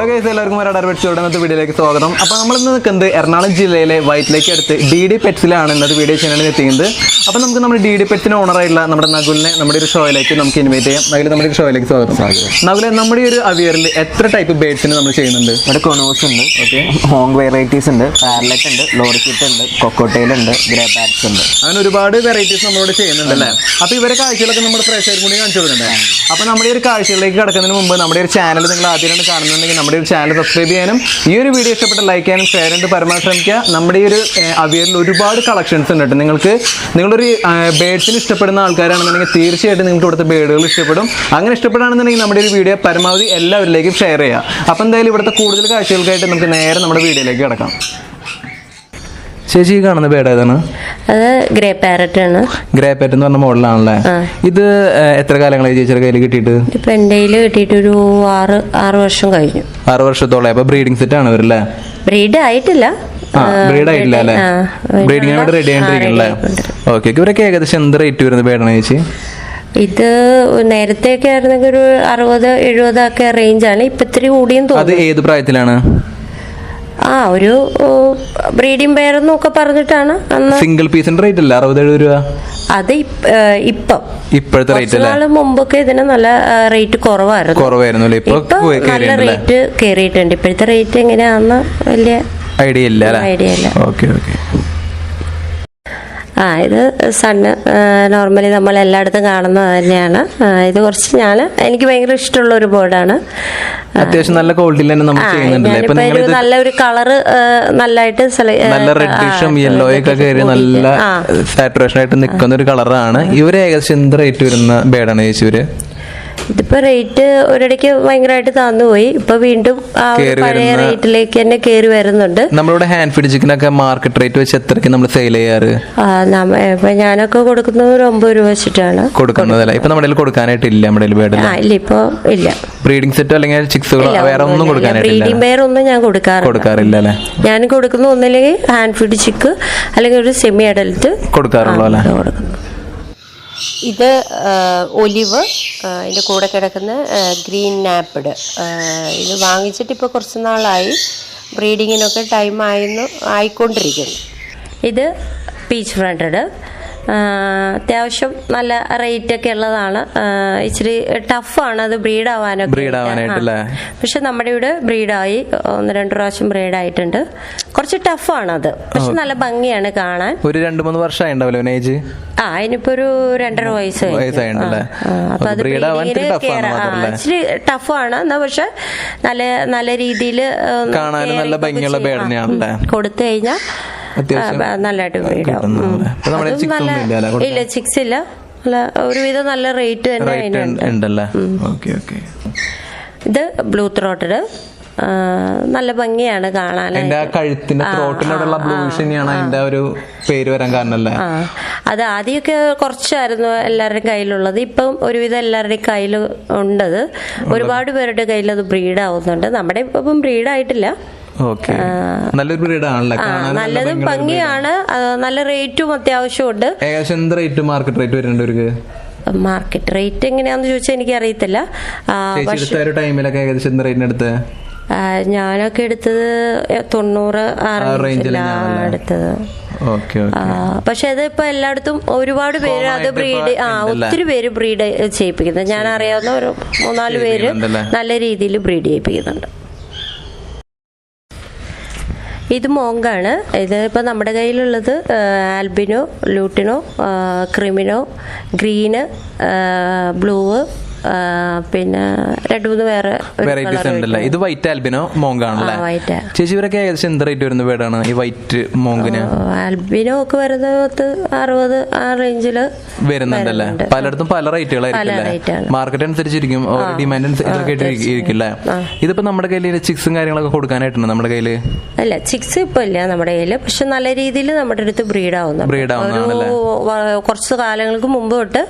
എല്ലാവർക്കും വളർത വീഡിയോയിലേക്ക് സ്വാഗതം. അപ്പോൾ നമ്മളിന്ന് നിൽക്കുന്നത് എറണാകുളം ജില്ലയിലെ വൈറ്റിലേക്ക് അടുത്ത് ഡി പെറ്റ്സിലാണ് ഇന്നത്തെ വീഡിയോ ചെയ്യാനാണ് എത്തിക്കുന്നത്. അപ്പോൾ നമുക്ക് നമ്മുടെ ഡി പെറ്റ്സിന് ഓണറായിട്ടുള്ള നമ്മുടെ നകുലിനെ നമ്മുടെ ഒരു ഷോയിലേക്ക് നമുക്ക് ഇൻവൈറ്റ് ചെയ്യാം. നകുൽ നമ്മുടെ ഒരു ഷോയിലേക്ക് സ്വാഗതം. നകുലെ, നമ്മുടെ ഈ ഒരു അവിയറിൽ എത്ര ടൈപ്പ് ബേഡ്സിന് നമ്മൾ ചെയ്യുന്നുണ്ട്? ഇവിടെ കൊനോസ് ഉണ്ട്, ഓക്കെ, ഹോങ് വെറൈറ്റീസ് ഉണ്ട്, പാരലറ്റ് ഉണ്ട്, ലോറിക്കിറ്റ് ഉണ്ട്, കൊക്കോട്ടൈൽ ഉണ്ട്, ഗ്രേ പാറ്റ്സ് ഉണ്ട്. അങ്ങനെ ഒരുപാട് വെറൈറ്റീസ് നമ്മളോട് ചെയ്യുന്നുണ്ട് അല്ലേ? അപ്പോൾ ഇവരെ കാഴ്ചകളൊക്കെ നമ്മുടെ പ്രേക്ഷകർ കൂടി കാണിച്ചു കൊടുക്കുന്നുണ്ട്. അപ്പോൾ നമ്മുടെ ഒരു കാഴ്ചകളിലേക്ക് കടക്കുന്നതിന് മുമ്പ് നമ്മുടെ ഒരു ചാനൽ നിങ്ങൾ ആദ്യമായിട്ട് കാണുന്നുണ്ടെങ്കിൽ നമ്മുടെ ഒരു ചാനൽ സബ്സ്ക്രൈബ് ചെയ്യാനും ഈ ഒരു വീഡിയോ ഇഷ്ടപ്പെട്ട ലൈക്ക് ചെയ്യാനും ഷെയർ ചെയ്ത് പരമാവധി ശ്രമിക്കുക. നമ്മുടെ ഈ ഒരു അവിയറിൽ ഒരുപാട് കളക്ഷൻസ് ഉണ്ട്. നിങ്ങളൊരു ബേഡ്സിന് ഇഷ്ടപ്പെടുന്ന ആൾക്കാരാണെന്നുണ്ടെങ്കിൽ തീർച്ചയായിട്ടും നിങ്ങൾക്ക് ഇവിടുത്തെ ബേഡുകൾ ഇഷ്ടപ്പെടും. അങ്ങനെ ഇഷ്ടപ്പെടുകയാണെന്നുണ്ടെങ്കിൽ നമ്മുടെ ഒരു വീഡിയോ പരമാവധി എല്ലാവരിലേക്കും ഷെയർ ചെയ്യുക. അപ്പോൾ എന്തായാലും ഇവിടുത്തെ കൂടുതൽ കാഴ്ചകൾക്കായിട്ട് നമുക്ക് നേരെ നമ്മുടെ വീഡിയോയിലേക്ക് കിടക്കാം. ചേച്ചി കാണുന്ന ബേഡ് ഏതാണ്? അത് ഗ്രേ പാരറ്റ് ആണ്. ഗ്രേ പാരറ്റ് എന്ന് പറഞ്ഞ മോഡലാണല്ലേ? ഇത് എത്ര കാലങ്ങളായി ചേച്ചിയുടെ കയ്യിൽ കിട്ടിയിട്ട്? ഇപ്പൊ എന്റെ കയ്യിൽ കിട്ടിയിട്ട് ഒരു 6 വർഷം കഴിഞ്ഞു. 6 വർഷത്തോളം. അപ്പൊ ബ്രീഡിംഗ് സെറ്റ് ആണ് ഇവരല്ലേ? ബ്രീഡ് ആയിട്ടില്ല. ബ്രീഡ് ആയിട്ടില്ല അല്ലേ? ബ്രീഡിംഗ് ആയിട്ട് റെഡി ആയിട്ടിരിക്കണല്ലേ? ഓക്കെ. ഇവരൊക്കെ ഏകദേശം എന്ത് റേറ്റ് വരുന്നത് ബേഡാണ് ചേച്ചി? ഇത് നേരത്തെയൊക്കെ ആയിരുന്നെങ്കിൽ ഒരു 60-70 ഒക്കെ റേഞ്ചാണ്. ഇപ്പൊ ഇത്തിരി കൂടിയും തോന്നുന്നു. അത് ഏത് പ്രായത്തിലാണ്? ഒരു ബ്രീഡിംഗ് പേരെന്നൊക്കെ പറഞ്ഞിട്ടാണ്. സിംഗിൾ പീസിന്റെ റേറ്റ് അല്ല 67 രൂപ. അത് ഇപ്പോഴത്തെ റേറ്റ് അല്ലേ? മുമ്പൊക്കെ ഇതിന് നല്ല റേറ്റ് കുറവായിരുന്നു. ഇപ്പൊ നല്ല റേറ്റ് കയറിയിട്ടുണ്ട്. ഇപ്പോഴത്തെ റേറ്റ് എങ്ങനെയാണെന്ന് വലിയ ഐഡിയ ഇല്ല. ഓക്കെ. ഇത് സണ്ണ് നോർമലി നമ്മൾ എല്ലായിടത്തും കാണുന്നത് തന്നെയാണ്. ഇത് കുറച്ച് എനിക്ക് ഭയങ്കര ഇഷ്ടമുള്ള ഒരു ബേർഡാണ്. അത്യാവശ്യം നല്ല ക്വാളിറ്റിയിൽ തന്നെ നമ്മൾ ചെയ്യുന്നുണ്ടല്ലേ? നല്ലൊരു കളറ് നല്ലതായിട്ട് നല്ല റെഡിഷും യെല്ലോയൊക്കെ കയറി നല്ല സാറ്റുറേഷൻ ആയിട്ട് നിൽക്കുന്ന ഒരു കളറാണ്. ഇവര് ഏകദേശം എന്ത് റേറ്റ് വരുന്ന ബേഡാണ് ചേച്ചി ഇവര്? ഇതിപ്പോ റേറ്റ് ഒരിടയ്ക്ക് ഭയങ്കരമായിട്ട് താന്നുപോയി. ഇപ്പൊ വീണ്ടും പഴയ റേറ്റിലേക്ക് തന്നെ കയറി വരുന്നുണ്ട്. നമ്മളിവിടെ ഹാൻഡ് ഫീഡ് ചിക്കനൊക്കെ മാർക്കറ്റ് റേറ്റ് വെച്ച് എത്രയ്ക്ക് നമ്മൾ സെയിൽ ചെയ്യാറ്? ഇപ്പൊ ഞാനൊക്കെ കൊടുക്കുന്നത് ഒരു 9 രൂപ വെച്ചിട്ടാണ് കൊടുക്കുന്നതല്ലേ? ഇപ്പൊ നമ്മുടെ കൊടുക്കാനായിട്ടില്ല. നമ്മുടെ ഇല്ല, ഇപ്പൊ ഇല്ല. ബ്രീഡിംഗ് സെറ്റ് അല്ലെങ്കിൽ ചിക്സുകളോ വേറെ ഒന്നും കൊടുക്കാനായിട്ടില്ല. ബ്രീഡിംഗ് പെയർ ഒന്നും ഞാൻ കൊടുക്കാറില്ല അല്ലേ? ഞാൻ കൊടുക്കുന്ന ഒന്നില്ലെങ്കിൽ ഹാൻഡ് ഫീഡ് ചിക്ക് അല്ലെങ്കിൽ ഒരു സെമി അഡൽറ്റ് കൊടുക്കാറുള്ളൂ അല്ലേ? ഇത് ഒലിവ്, ഇതിൻ്റെ കൂടെ കിടക്കുന്ന ഗ്രീൻ നാപ്പിഡ്. ഇത് വാങ്ങിച്ചിട്ട് ഇപ്പോൾ കുറച്ച് നാളായി. ബ്രീഡിങ്ങിനൊക്കെ ടൈം ആയിക്കൊണ്ടിരിക്കുന്നു. ഇത് പീച്ച് ഫ്രണ്ടഡ്. അത്യാവശ്യം നല്ല റേറ്റൊക്കെ ഉള്ളതാണ്. ഇച്ചിരി ടഫാണ് അത് ബ്രീഡാവാനായിട്ട്. പക്ഷെ നമ്മുടെ ഇവിടെ ബ്രീഡായി 1-2 പ്രാവശ്യം ബ്രീഡായിട്ടുണ്ട്. കുറച്ച് ടഫാണത്, പക്ഷെ നല്ല ഭംഗിയാണ് കാണാൻ. ഒരു 2-3 വർഷമായി ഏജ്. അതിനിപ്പോ ഒരു 2.5 വയസ്സായി. അപ്പൊ അത് ഇച്ചിരി ടഫാണ് എന്നാ, പക്ഷെ നല്ല രീതിയിൽ കൊടുത്തു കഴിഞ്ഞാൽ നല്ലതായിട്ട് ബ്രീഡാവും. ഇല്ല, ചിക്സ് ഇല്ല. ഒരുവിധം നല്ല റേറ്റ് തന്നെ. ഇത് ബ്ലൂ ത്രോട്ടഡ്. നല്ല ഭംഗിയാണ് കാണാൻ. അത് ആദ്യമൊക്കെ കുറച്ചായിരുന്നു എല്ലാവരുടെയും കയ്യിലുള്ളത്. ഇപ്പം ഒരുവിധം എല്ലാവരുടെയും കയ്യിൽ ഉണ്ടത്. ഒരുപാട് പേരുടെ കയ്യിൽ അത് ബ്രീഡ് ആവുന്നുണ്ട്. നമ്മുടെ ഇപ്പം ബ്രീഡായിട്ടില്ല. നല്ലതും ഭംഗിയാണ്. നല്ല റേറ്റും അത്യാവശ്യം ഉണ്ട്. മാർക്കറ്റ് റേറ്റ് എങ്ങനെയാന്ന് ചോദിച്ചാൽ എനിക്ക് അറിയത്തില്ല. ഞാനൊക്കെ എടുത്തത് 90 എടുത്തത്. പക്ഷെ അത് ഇപ്പൊ എല്ലായിടത്തും ഒരുപാട് പേര് അത് ഒത്തിരി പേര് ബ്രീഡ് ചെയ്യിപ്പിക്കുന്നത്. ഞാൻ അറിയാവുന്ന ഒരു 3-4 പേര് നല്ല രീതിയിൽ ബ്രീഡ് ചെയ്യിപ്പിക്കുന്നുണ്ട്. ഇത് മോങ്കാണ്. ഇത് ഇപ്പം നമ്മുടെ കയ്യിലുള്ളത് ആൽബിനോ, ലൂട്ടിനോ, ക്രിമിനോ, ഗ്രീന്, ബ്ലൂ, പിന്നെ 2-3 വേറെ ഇത് വൈറ്റ് ആൽബിനോ മോങ്കാണല്ലേ? ചേച്ചി ഇവരൊക്കെ ഏകദേശം എന്ത് റേറ്റ് വരുന്ന ബേഡാണ് ഈ വൈറ്റ് മോങ്കിന്? ആൽബിനോ ഒക്കെ വരുന്നത് 60 ആ റേഞ്ചില് വരുന്നുണ്ടല്ലേ? പലയിടത്തും പല റേറ്റുകളായിരിക്കും. മാർക്കറ്റ് അനുസരിച്ചിരിക്കും, ഡിമാൻഡ് അനുസരിച്ചിരിക്കില്ലേ? ഇതിപ്പോ നമ്മുടെ കയ്യിൽ ചിക്സും കാര്യങ്ങളൊക്കെ കൊടുക്കാനായിട്ടുണ്ട് നമ്മുടെ കയ്യില്? അല്ല, ചിക്സ് ഇപ്പൊ ഇല്ല നമ്മുടെ കയ്യില്. പക്ഷെ നല്ല രീതിയിൽ നമ്മുടെ അടുത്ത് ബ്രീഡ് ആവുന്നു. കുറച്ച് കാലങ്ങൾക്ക് മുമ്പ് തൊട്ട്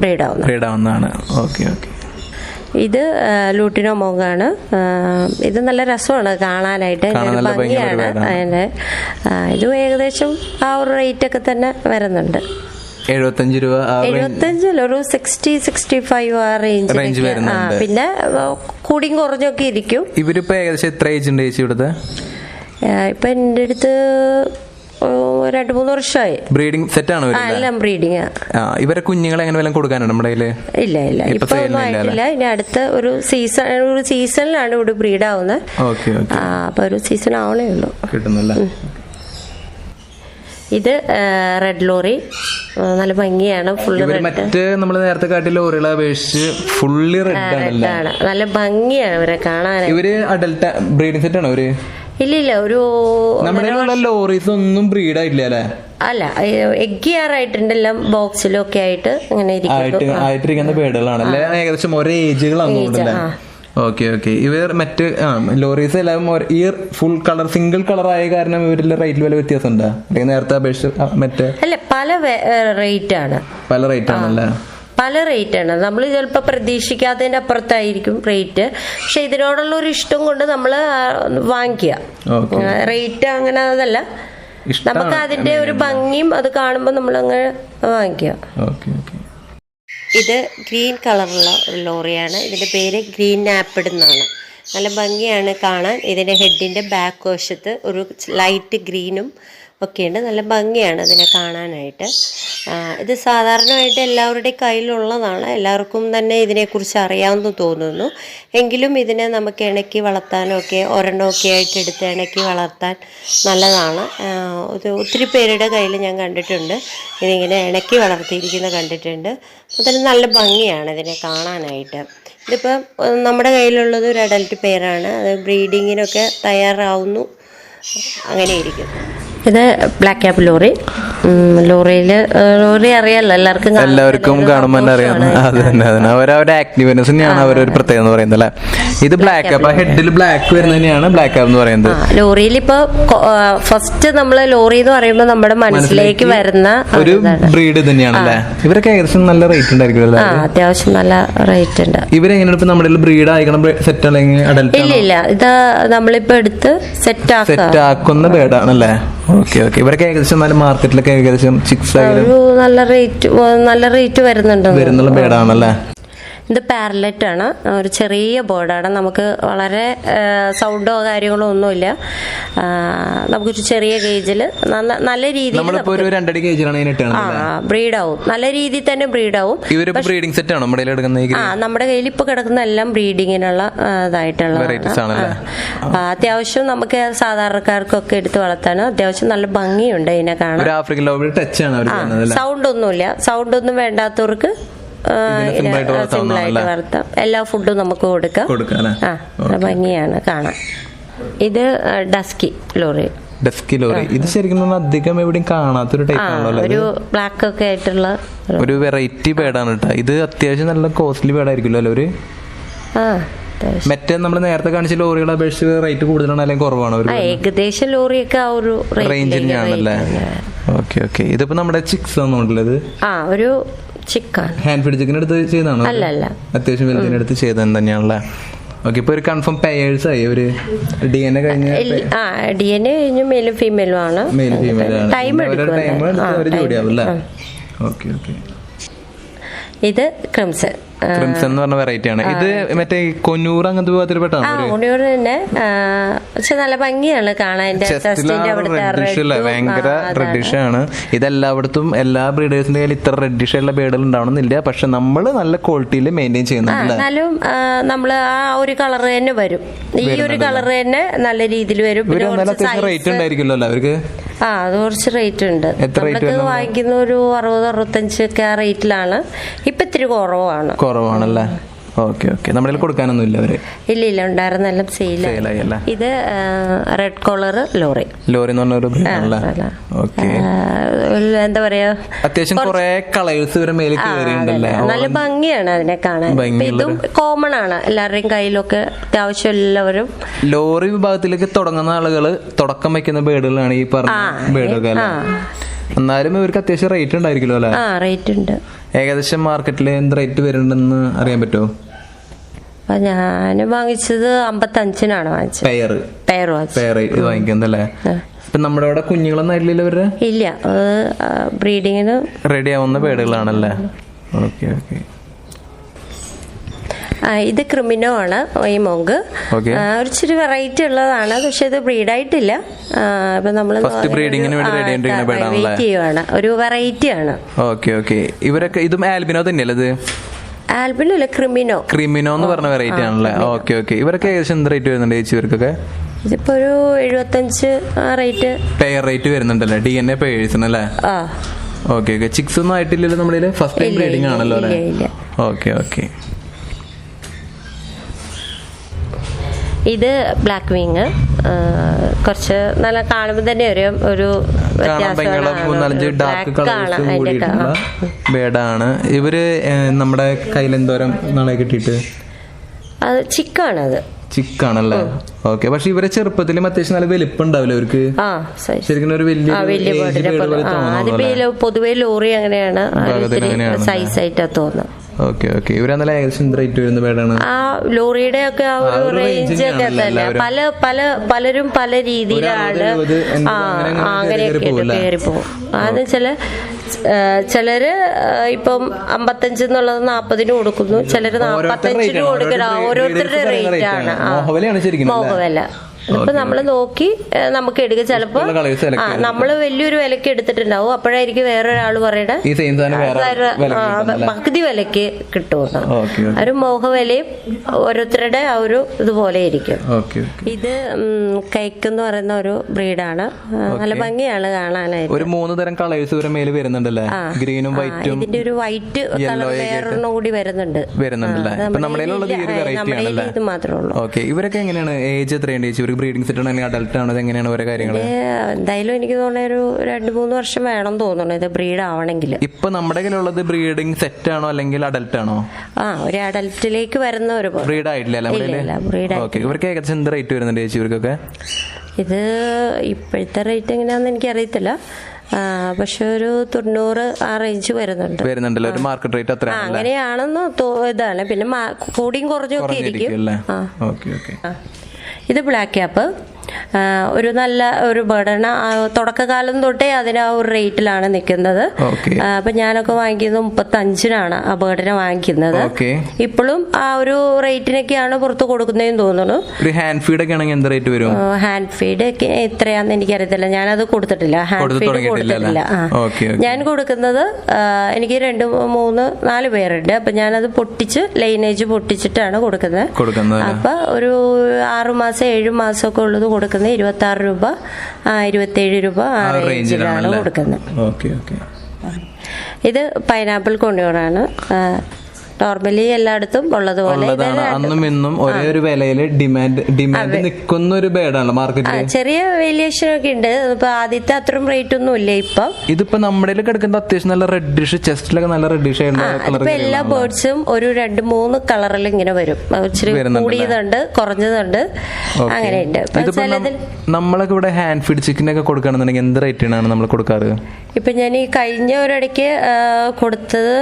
ബ്രീഡാവുന്നതാണ്. ഇത് ലൂട്ടിനോ മോങ്കാണ്. ഇത് നല്ല രസമാണ് കാണാനായിട്ട്, ഭംഗിയാണ് അതിന്റെ. ഇതും ഏകദേശം ആ ഒരു റേറ്റ് ഒക്കെ തന്നെ വരുന്നുണ്ട്. 75 രൂപ 75 ഒരു 60-65 ആ റേഞ്ച് വരുന്നുണ്ട്. പിന്നെ കൂടിയും കുറഞ്ഞൊക്കെ ഇരിക്കും. ഇവരിപ്പോ ഏകദേശം എത്ര ഏജ് ഉണ്ട് ചേച്ചി ഇവിടുത്തെ? ഇപ്പൊ എന്റെ അടുത്ത് 2-3 വർഷമായി. ബ്രീഡിംഗ് സെറ്റ് ആണ് എല്ലാം ബ്രീഡിങ്. ഇവരെ കുഞ്ഞുങ്ങളെ എങ്ങനെ വല്ലതും കൊടുക്കാനുണ്ട് നമ്മുടെ കയ്യില്? ഇല്ല ഇപ്പൊ ഒന്നും ആയിട്ടില്ല. ഇനി അടുത്ത ഒരു സീസണിലാണ് ഇവിടെ ബ്രീഡ് ആവുന്നത്. അപ്പൊ ഒരു സീസൺ ആവണേ ഉള്ളൂ. കിട്ടുന്നല്ലേ. ഇത് റെഡ് ലോറി, നല്ല ഭംഗിയാണ്. ഫുള്ള് മറ്റേ നമ്മള് നേരത്തെ കാട്ടി ലോറികളെ അപേക്ഷിച്ച് ഫുള്ളി റെഡ് ആണ്. നല്ല ഭംഗിയാണ് ഇവരെ കാണാൻ. ഇവര് അഡൽട്ട് ബ്രീഡിംഗ് സെറ്റ് ആണോ ഇവര്? ഇല്ല ഒരു നമ്മുടെ ലോറീസ് ഒന്നും ബ്രീഡ് ആയിട്ടില്ല അല്ലെ? അല്ല, എഗ് ആറായിട്ടുണ്ട്. എല്ലാം ബോക്സിലും ഒക്കെ ആയിട്ട് ഇങ്ങനെ ആയിട്ടിരിക്കുന്ന പേടുകളാണല്ലേ. ഏകദേശം ഒരേ ഏജുകളാണ്. ഓക്കെ. ഇവർ മറ്റ് ലോറീസ് എല്ലാം ഈ ഫുൾ കളർ സിംഗിൾ കളർ ആയ കാരണം ഇവരുടെ റേറ്റിൽ വല്ല വ്യത്യാസം ഉണ്ടോ നേരത്തെ അപേക്ഷിച്ച്? മറ്റേ അല്ല, പല റേറ്റ് ആണ്. പല റേറ്റ് ആണല്ലേ? പല റേറ്റ് ആണ്. നമ്മൾ ചിലപ്പോൾ പ്രതീക്ഷിക്കാത്തതിന്റെ അപ്പുറത്തായിരിക്കും റേറ്റ്. പക്ഷെ ഇതിനോടുള്ള ഒരു ഇഷ്ടം കൊണ്ട് നമ്മൾ വാങ്ങിക്കുക. റേറ്റ് അങ്ങനെ അതല്ല, നമുക്ക് അതിന്റെ ഒരു ഭംഗിയും അത് കാണുമ്പോൾ നമ്മൾ അങ്ങനെ വാങ്ങിക്കുക. ഇത് ഗ്രീൻ കളറുള്ള ഒരു ലോറിയാണ്. ഇതിന്റെ പേര് ഗ്രീൻ ആപ്പിഡ് എന്നാണ്. നല്ല ഭംഗിയാണ് കാണാൻ. ഇതിന്റെ ഹെഡിന്റെ ബാക്ക് വശത്ത് ഒരു ലൈറ്റ് ഗ്രീനും ഒക്കെയുണ്ട്. നല്ല ഭംഗിയാണ് ഇതിനെ കാണാനായിട്ട്. ഇത് സാധാരണയായിട്ട് എല്ലാവരുടെയും കയ്യിലുള്ളതാണ്. എല്ലാവർക്കും തന്നെ ഇതിനെക്കുറിച്ച് അറിയാമെന്ന് തോന്നുന്നു. എങ്കിലും ഇതിനെ നമുക്ക് ഇണക്കി വളർത്താനൊക്കെ ഒരെണ്ണമൊക്കെ ആയിട്ട് എടുത്ത് ഇണക്കി വളർത്താൻ നല്ലതാണ്. ഒത്തിരി പേരുടെ കയ്യിൽ ഞാൻ കണ്ടിട്ടുണ്ട്. ഇതിങ്ങനെ ഇണക്കി വളർത്തിയിരിക്കുന്ന കണ്ടിട്ടുണ്ട്. അതിന് നല്ല ഭംഗിയാണ് ഇതിനെ കാണാനായിട്ട്. ഇതിപ്പം നമ്മുടെ കയ്യിലുള്ളത് ഒരു അഡൽട്ട് പേരാണ്. അത് ബ്രീഡിങ്ങിനൊക്കെ തയ്യാറാവുന്നു. അങ്ങനെ ഇരിക്കും. ഇത് ബ്ലാക്ക് ക്യാപ്പ് ലോറി. ലോറി അറിയാലോ എല്ലാവർക്കും കാണുമ്പോൾ അറിയാം. അവരവരുടെ ആക്ടിവ്നെസ് തന്നെയാണ് അവരൊരു പ്രത്യേകത എന്ന് പറയുന്നത് അല്ലെ. ഇത് ബ്ലാക്ക് ക്യാപ്പ്, ഹെഡിൽ ബ്ലാക്ക് വരുന്നതിനെയാണ് ബ്ലാക്ക് ക്യാപ്പ് എന്ന് പറയുന്നത്. ലോറിയിൽ ഇപ്പൊ ഫസ്റ്റ് നമ്മള് ലോറി എന്ന് പറയുമ്പോൾ നമ്മുടെ മനസ്സിലേക്ക് വരുന്ന ഒരു ബ്രീഡ് തന്നെയാണല്ലേ. ഇവരൊക്കെ ഏകദേശം നല്ല റേറ്റ് ഉണ്ടായിരിക്കും. അത്യാവശ്യം നല്ല റേറ്റ് ഉണ്ട്. ഇവരെങ്ങനെ ഇപ്പൊ നമ്മുടെ ബ്രീഡ് ആയിക്കണം സെറ്റ് അല്ലെങ്കിൽ അഡൽട്ട്? ഇല്ല, ഇത് നമ്മളിപ്പോ എടുത്ത് സെറ്റ് ആക്കുന്ന ബേഡാണല്ലേ. ഓക്കെ. ഇവരൊക്കെ ഏകദേശം നല്ല മാർക്കറ്റിലൊക്കെ ഏകദേശം നല്ല റേറ്റ് വരുന്നുള്ള ബേഡാണല്ലേ. ഇത് പാരലറ്റ് ആണ്. ഒരു ചെറിയ ബേർഡാണ്. നമുക്ക് വളരെ സൗണ്ടോ കാര്യങ്ങളോ ഒന്നുമില്ല. നമുക്കൊരു ചെറിയ കേജിൽ നല്ല രീതിയിൽ ബ്രീഡാവും. നല്ല രീതിയിൽ തന്നെ ബ്രീഡാവും. നമ്മുടെ കയ്യിൽ ഇപ്പൊ കിടക്കുന്ന എല്ലാം ബ്രീഡിങ്ങിനുള്ള ഇതായിട്ടുള്ള അത്യാവശ്യം നമുക്ക് സാധാരണക്കാർക്കൊക്കെ എടുത്ത് വളർത്താനും അത്യാവശ്യം നല്ല ഭംഗിയുണ്ട് ഇതിനെ കാണാൻ. സൗണ്ട് ഒന്നും വേണ്ടാത്തവർക്ക് സിമ്പിളായിട്ട് വളർത്താം. എല്ലാ ഫുഡും നമുക്ക് കൊടുക്കാം. ഭംഗിയാണ് കാണാൻ. ഇത് ഡസ്കി ലോറി. ഇത് ശരിക്കും അധികം എവിടെയും കാണാത്തൊരു ടൈപ്പാണല്ലോ. ഒരു ബ്ലാക്ക് ഒക്കെ ആയിട്ടുള്ള ഒരു വെറൈറ്റി ബേഡാണ് കേട്ടോ. ഇത് അത്യാവശ്യം നല്ല കോസ്റ്റ്ലി ബേഡായിരിക്കുമല്ലോ അല്ലെ. ഒരു മറ്റേ നമ്മൾ നേരത്തെ കാണിച്ച ലോറികളെ അപേക്ഷിച്ച് റേറ്റ് കൂടുതലാണ് അല്ലെങ്കിൽ കുറവാണോ? ഏകദേശം ലോറിയൊക്കെ ആ ഒരു റേഞ്ച് തന്നെയാണല്ലേ. ഓക്കെ. ഇതിപ്പോ നമ്മുടെ ചിക്സ് ആണോണ്ടത്? ഒരു ചിക്കാണ്. ഹാൻഡ് ഫീഡ് ചിക്കൻ എടുത്ത് ചെയ്താണോ? അല്ല, അത്യാവശ്യം വലുതിനെടുത്ത് ചെയ്തത് തന്നെയാണല്ലേ. ഓക്കെ. ഇപ്പൊ ഒരു കൺഫേം പെയേഴ്സ് ആയി. ഒരു DNA കഴിഞ്ഞു മെയിലും ഫീമെയിലും ആണ്. ടൈം എടുക്കും. ഓക്കെ. ഇത് ക്രിംസൺ എന്ന് പറഞ്ഞ വെറൈറ്റി ആണ്. ഇത് മറ്റേ കൊന്നൂർ അങ്ങനത്തെ വിഭാഗത്തിൽ പെട്ടാണ്. കൊന്നൂർ തന്നെ. പക്ഷെ നല്ല ഭംഗിയാണ് കാണാൻ. ഭയങ്കര റെഡിഷ് ആണ്. ഇതെല്ലായിടത്തും എല്ലാ ബ്രീഡേഴ്സിന്റെ കയ്യിൽ ഇത്ര റെഡിഷ് ആയിട്ടുള്ള ബേഡുകൾ ഉണ്ടാവണമെന്നില്ല. പക്ഷെ നമ്മള് നല്ല ക്വാളിറ്റിയിൽ മെയിൻറ്റെയിൻ ചെയ്യുന്നുണ്ട്. എന്നാലും നമ്മള് ആ ഒരു കളർ തന്നെ വരും. ഈ ഒരു കളർ തന്നെ നല്ല രീതിയിൽ വരും. റേറ്റ് ഉണ്ടായിരിക്കുമല്ലോ അവർക്ക്. അത് കുറച്ച് റേറ്റ് ഉണ്ട്. നമുക്ക് വാങ്ങിക്കുന്ന ഒരു 60-65 ഒക്കെ ആ റേറ്റിലാണ്. ഇപ്പൊ ഇത്തിരി കുറവാണല്ലേ. ഓക്കെ. നമ്മുടെ കൊടുക്കാനൊന്നും ഇല്ല അവര്? ഇല്ല, ഉണ്ടായിരുന്ന എല്ലാം സെയിലായി. ഇത് റെഡ് കോളർ ലോറി എന്ന് പറഞ്ഞൊരു എന്താ പറയാ, അത്യാവശ്യം കുറെ കളേഴ്സ് ഇവരെ മേലെ കയറിയുണ്ടല്ലേ. നല്ല ഭംഗിയാണ് അതിനെ കാണാൻ. ഇതും കോമൺ ആണ് എല്ലാവരുടെയും കയ്യിലൊക്കെ. അത്യാവശ്യം എല്ലാവരും ലോറി വിഭാഗത്തിലേക്ക് തുടങ്ങുന്ന ആളുകള് തുടക്കം വെക്കുന്ന ബേഡുകളാണ് ഈ പറഞ്ഞ ബേഡൊക്കെ. എന്നാലും ഇവർക്ക് അത്യാവശ്യം റേറ്റ് ഉണ്ടായിരിക്കുമല്ലോ അല്ലെ? റേറ്റ് ഉണ്ട്. ഏകദേശം മാർക്കറ്റിൽ എന്ത് റേറ്റ് വരുന്നുണ്ടെന്ന് അറിയാൻ പറ്റുമോ? ഞാൻ വാങ്ങിച്ചത് 55-നാണ് വാങ്ങിച്ചത്. പെയർ വാങ്ങിക്കുന്നല്ലേ. ഇപ്പൊ നമ്മുടെ അവിടെ കുഞ്ഞുങ്ങളൊന്നും ആയിട്ടില്ല ഇവരുടെ? ഇല്ല, ബ്രീഡിങ്ങിന് റെഡി ആവുന്ന ബേഡുകളാണല്ലേ? Okay okay. ഇത് ക്രിമിനോ ആണ്, ഈ മോങ്ക്. ഒരു ഇച്ചിരി വെറൈറ്റി ഉള്ളതാണ്, പക്ഷെ ഇത് ബ്രീഡായിട്ടില്ല. ഇപ്പൊ നമ്മള് വെയിറ്റ് ചെയ്യുവാണ്, ഒരു വെറൈറ്റി ആണ്. Okay okay. ഇവരൊക്കെ ഇതും ആൽബിനോ തന്നെയല്ലേ? ഇത് ആൽബിനോ അല്ല, ക്രിമിനോ. ക്രിമിനോ എന്ന് പറഞ്ഞ വെറൈറ്റി ആണല്ലേ? Okay okay. ഇവരൊക്കെ ഏകദേശം എന്ത് റേറ്റ് വരുന്നുണ്ട് ചേച്ചി ഇവർക്കൊക്കെ? ഇതിപ്പോ ഒരു 75 റേറ്റ്. പെയർ റേറ്റ് വരുന്നുണ്ടല്ലേ? DNA പേഴ്സിനല്ലേ? Okay okay. ചിക്സ് ഒന്നും ആയിട്ടില്ലല്ലോ നമ്മുടെ? ഫസ്റ്റ് ടൈം ബ്രീഡിംഗ് ആണല്ലോ അല്ലേ? Okay okay. ഇത് ബ്ലാക്ക് വിങ്, കുറച്ച് നല്ല കാണുമ്പോൾ തന്നെ ഒരു ബേഡാണ്. ഇവര് നമ്മുടെ കയ്യിലെന്തോരം നാളെ കിട്ടിയിട്ട്? അത് ചിക്കാണത്. ചിക്കാണല്ലേ? ഓക്കെ. പക്ഷെ ഇവരെ ചെറുപ്പത്തിലും അത്യാവശ്യം നല്ല വലിപ്പം ഉണ്ടാവില്ല അവർക്ക്? ശരിക്കും ഒരു വലിയ പൊതുവെ ലോറി അങ്ങനെയാണ് സൈസ് ആയിട്ടാ തോന്നുന്നത്. Okay okay. ഇവരെന്നല്ല ഏകദേശം റേറ്റ് വരുന്ന ബേഡാണ്? ആ ലോറിയുടെ ഒക്കെ ആ ഒരു റേഞ്ച് ഒക്കെ തന്നെ. പലരും പല രീതിയിലാണ് അങ്ങനെയൊക്കെ കയറി പോകും. അത് ചിലര് ഇപ്പം 55 എന്നുള്ളത് 40 കൊടുക്കുന്നു, ചിലര് 45 കൊടുക്കണം. ഓരോരുത്തരുടെ റേറ്റ് ആണ്. മോഹവില ഇപ്പൊ നമ്മള് നോക്കി നമുക്ക് എടുക്കുക. ചിലപ്പോ നമ്മള് വലിയൊരു വിലക്ക് എടുത്തിട്ടുണ്ടാവും, അപ്പോഴായിരിക്കും വേറൊരാള് പറയണേ പകുതി വിലക്ക് കിട്ടുമെന്ന്. ഒരു മോഹവിലയും ഓരോരുത്തരുടെ ആ ഒരു ഇതുപോലെ ഇരിക്കും. ഇത് കൈക്ക് എന്ന് പറയുന്ന ഒരു ബ്രീഡാണ്, നല്ല ഭംഗിയാണ് കാണാനായിട്ട്. ഒരു 3 തരം കളേഴ്സ് വരുന്നുണ്ടല്ലേ? ഗ്രീനും വൈറ്റും. ഇതിന്റെ ഒരു വൈറ്റ് കളർ വേറൊരെണ്ണം കൂടി വരുന്നുണ്ട്. ഇത് മാത്രമേ ഉള്ളൂ. ഇവരൊക്കെ എങ്ങനെയാണ്? ഏജ് എത്രയുണ്ട് ചേച്ചി? ബ്രീഡിംഗ് സെറ്റ് ആണ്, അഡൽട്ട് ആണ്, എങ്ങനെയാണ് ഓരോ കാര്യങ്ങൾ? എന്തായാലും എനിക്ക് തോന്നുന്ന ഒരു 2-3 വർഷം വേണം തോന്നുന്നു ഇത് ബ്രീഡ് ആവണമെങ്കിൽ. ഇപ്പൊ നമ്മുടെ കയ്യിലുള്ളത് ബ്രീഡിംഗ് സെറ്റ് ആണോ അല്ലെങ്കിൽ അഡൽട്ട് ആണോ? ഒരു അഡൽട്ടിലേക്ക് വരുന്ന ഒരു ബ്രീഡ് ആയിട്ടില്ല. ഇവർക്ക് ഏകദേശം എന്ത് റേറ്റ് വരുന്നുണ്ട് ചേച്ചി ഇവർക്കൊക്കെ? ഇത് ഇപ്പോഴത്തെ റേറ്റ് എങ്ങനെയാണെന്ന് എനിക്കറിയത്തില്ല, പക്ഷെ ഒരു 90 ആ റേഞ്ച് വരുന്നുണ്ടല്ലോ. ഒരു മാർക്കറ്റ് റേറ്റ് അത്ര അങ്ങനെയാണെന്ന് ഇതാണ്. പിന്നെ കൂടിയും കുറഞ്ഞൊക്കെ ഇരിക്കും. ഇത് ബ്ലാക്ക് ക്യാപ്പ്, ഒരു നല്ല ഒരു ബേർഡാണ്. തുടക്കകാലം തൊട്ടേ അതിന് ആ ഒരു റേറ്റിലാണ് നിൽക്കുന്നത്. അപ്പൊ ഞാനൊക്കെ വാങ്ങിക്കുന്നത് 35-നാണ് ആ ബേർഡിനെ വാങ്ങിക്കുന്നത്. ഇപ്പോഴും ആ ഒരു റേറ്റിനൊക്കെയാണ് പുറത്ത് കൊടുക്കുന്നതെന്ന് തോന്നുന്നു. ഹാൻഡ് ഫീഡ് ഒക്കെ ആണെങ്കിൽ എന്ത് റേറ്റ് വരും? ഹാൻഡ് ഫീഡ് എത്രയാന്ന് എനിക്കറിയത്തില്ല, ഞാനത് കൊടുത്തിട്ടില്ല. ഹാൻഡ് ഫീഡ് കൊടുത്തിട്ടില്ല. ഞാൻ കൊടുക്കുന്നത് എനിക്ക് 2-3-4 പേരുണ്ട്. അപ്പൊ ഞാനത് പൊട്ടിച്ച് ലൈനേജ് പൊട്ടിച്ചിട്ടാണ് കൊടുക്കുന്നത്. അപ്പൊ ഒരു 6 മാസം 7 മാസം ഒക്കെ ഉള്ളത് കൊടുക്കുന്നത് 26 രൂപ 27 രൂപ ആ റേഞ്ചിലാണ് കൊടുക്കുന്നത്. ഇത് പൈനാപ്പിൾ കൊണ്ടിയോണാണ്. നോർമലി എല്ലായിടത്തും ഉള്ളതുപോലെ അന്നും ഇന്നും ഒരേ ഒരു വിലയിൽ ഡിമാൻഡ് നിൽക്കുന്ന ഒരു ബേഡാണ് മാർക്കറ്റിൽ. ചെറിയ വേരിയേഷൻ ഒക്കെ ഉണ്ട്. ഇപ്പൊ ആദ്യത്തെ അത്രയും റേറ്റ് ഒന്നും ഇല്ല ഇപ്പൊ. ഇതിപ്പോ നമ്മുടെ കിടക്കുന്ന അത്യാവശ്യം നല്ല റെഡിഷ്, ചെസ്റ്റിലൊക്കെ നല്ല റെഡിഷ്. ഇപ്പൊ എല്ലാ ബേർഡ്സും ഒരു 2-3 കളറിൽ ഇങ്ങനെ വരും. ഇച്ചിരി കൂടിയതുണ്ട്, കുറഞ്ഞതുണ്ട്, അങ്ങനെയുണ്ട്. നമ്മളൊക്കെ ഇവിടെ ഹാൻഡ് ഫീഡ് ചിക്കനൊക്കെ കൊടുക്കുകയാണെന്നുണ്ടെങ്കിൽ എന്ത് റേറ്റിനാണ് നമ്മൾ കൊടുക്കാറ്? ഇപ്പൊ ഞാൻ ഈ കഴിഞ്ഞ ഒരിടയ്ക്ക് കൊടുത്തത്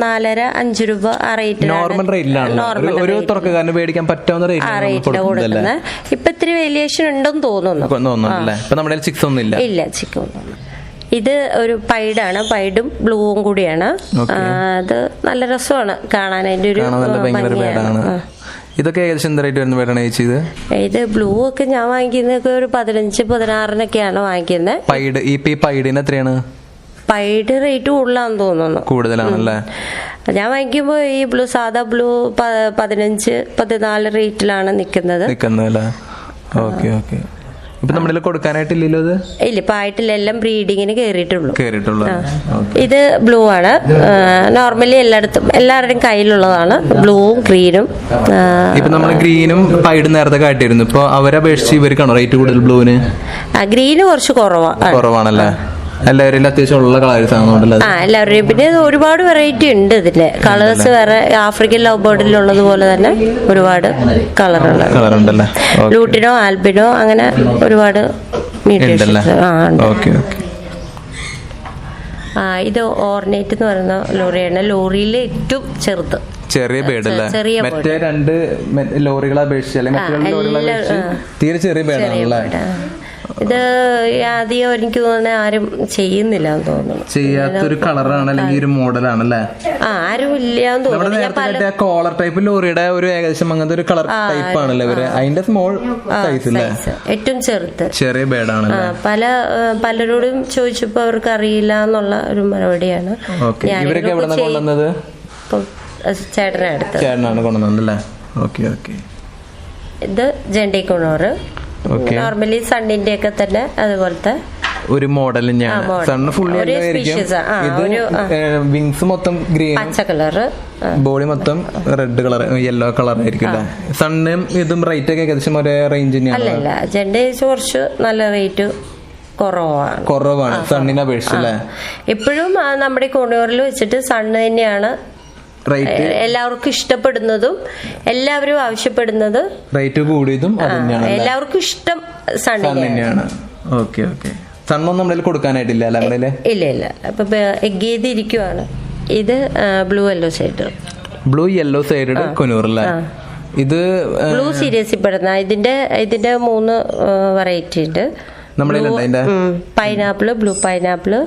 4.5 രൂപ ആ റേറ്റ്. നോർമൽ റേറ്റിലാണ് ഒരു തുറക്കാരന് മേടിക്കാൻ പറ്റാവുന്ന റേറ്റിലാണ് കൊടുക്കുന്നത്. ഇപ്പൊ ഇത്തിരി വേരിയേഷൻ ഉണ്ടെന്ന് തോന്നുന്നു. ചിക്സ് ഒന്നും ഇല്ല, ചിക്കൻ ഒന്നും. ഇത് ഒരു പൈഡാണ്, പൈഡും ബ്ലൂവും കൂടിയാണ്. അത് നല്ല രസമാണ് കാണാൻ, അതിന്റെ ഒരു ഭംഗിയാണ്. ഇതൊക്കെ ഏകദേശം എന്ത് റേറ്റ് വരുന്ന വേണം ചേച്ചി? ഇത് ബ്ലൂ ഒക്കെ ഞാൻ വാങ്ങിക്കുന്നതൊക്കെ ഒരു 15-16-നൊക്കെയാണ് വാങ്ങിക്കുന്നത്. ഈ പൈഡിന് എത്രയാണ്? പൈഡ് റേറ്റ് കൂടുതലാന്ന് തോന്നുന്നു. കൂടുതലാണല്ലേ? ഞാൻ വാങ്ങിക്കുമ്പോ ഈ ബ്ലൂ, സാധാ ബ്ലൂ 15-14 റേറ്റിലാണ് നിക്കുന്നത്. Okay okay. ഇപ്പൊ നമ്മുടെ കൊടുക്കാനായിട്ടില്ലല്ലോ? അത് ഇല്ല, ഇപ്പൊ ആയിട്ടില്ല, എല്ലാം ബ്രീഡിങ്ങിന് കേറിയിട്ടുള്ളൂ. ഇത് ബ്ലൂ ആണ്. നോർമലി എല്ലാവരുടെയും കയ്യിലുള്ളതാണ് ബ്ലൂവും ഗ്രീനും. ഇപ്പൊ നമ്മള് ഗ്രീനും പൈഡും നേരത്തെ കാട്ടിയിരുന്നു. ഇപ്പൊ അവരെ അപേക്ഷിച്ച് ഇവർക്കാണോ റേറ്റ് കൂടുതൽ ബ്ലൂവിന്? ഗ്രീന് കുറച്ച് കുറവാണല്ലേ? എല്ലാവരും അത്യാവശ്യം ഉള്ള കളേഴ്സ് ആണല്ലോ എല്ലാവരുടെയും. പിന്നെ ഒരുപാട് വെറൈറ്റി ഉണ്ട് ഇതിന്റെ കളേഴ്സ്. വേറെ ആഫ്രിക്കൻ ലവ് ബേർഡിലുള്ളത് പോലെ തന്നെ ഒരുപാട് കളറുണ്ടല്ലേ? ലൂട്ടിനോ ആൽബിനോ അങ്ങനെ ഒരുപാട് ഇത് ഓർണേറ്റ് എന്ന് പറയുന്ന ലോറിയാണ്. ലോറിയിൽ ഏറ്റവും ചെറിയ ബേഡല്ലേ? മറ്റേ 2 ലോറികളെ അപേക്ഷിച്ച് തീരെ ചെറിയ ബേഡാണല്ലേ? ഇത് ആദ്യം എനിക്ക് തോന്നുന്നത് ആരും ചെയ്യുന്നില്ല എന്ന് തോന്നുന്നു. ചെയ്യാത്തൊരു കളറാണ് അല്ലെങ്കിൽ ഒരു മോഡലാണല്ലേ? ആരും ഇല്ലാന്ന് തോന്നുന്നു. കോളർ ടൈപ്പ് ലോറിയുടെ ഒരു ഏകദേശം അങ്ങനത്തെ ഒരു കളർ ടൈപ്പ് ആണല്ലേ ഇവര്? അതിന്റെ സ്മോൾ സൈസ് അല്ലേ? ഏറ്റവും ചെറിയ ബേഡാണല്ലേ? പലരോടും ചോദിച്ചപ്പോ അവർക്ക് അറിയില്ല എന്നുള്ള ഒരു മറുപടിയാണ്. ഇവരൊക്കെ എവിടെ നിന്നാണ് കൊണ്ടുവന്നത്? ചേട്ടനാണ് കൊണ്ടുവന്നല്ലേ? Okay okay. ഇത് ജെണ്ടി കൊണോറ്, നോർമലി സണ്ണിന്റെ ഒക്കെ തന്നെ അതുപോലത്തെ ഒരു മോഡൽ വിങ്സ് മൊത്തം ഗ്രീൻ, പച്ച കളറ്, ബോഡി മൊത്തം റെഡ് കളർ, യെല്ലോ കളർ ആയിരിക്കും അല്ലേ? സണ്ണും ഇതും റേറ്റ് ഒക്കെ ഏകദേശം ഒരേ റേഞ്ച് തന്നെയാണ്? അല്ലല്ല, ജെണ്ടി കുറച്ച് നല്ല റേറ്റ് കുറവാണ് സണ്ണിനെ അപേക്ഷിച്ച് അല്ലേ? എപ്പോഴും നമ്മുടെ കൊണൂറിൽ വെച്ചിട്ട് സണ്ണ് തന്നെയാണ് എല്ലാവർക്കും ഇഷ്ടപ്പെടുന്നതും എല്ലാവരും ആവശ്യപ്പെടുന്നത്. റേറ്റ് കൂടിയതും എല്ലാവർക്കും ഇഷ്ടം സണ്ണ് തന്നെയാണ്. Okay okay. സണ്ണൊന്നും നമ്മളിൽ കൊടുക്കാനായിട്ടില്ല അല്ലേ? ഇല്ല. അപ്പൊ എഗ് ചെയ്തിരിക്കുവാണ്. ഇത് ബ്ലൂ യെല്ലോ സൈഡ് കൊനൂറല്ലേ? ഇത് ബ്ലൂ സീരീസിൽ പെടുന്ന ഇതിന്റെ 3 വെറൈറ്റി ഉണ്ട്. Pineapple, blue pineapple,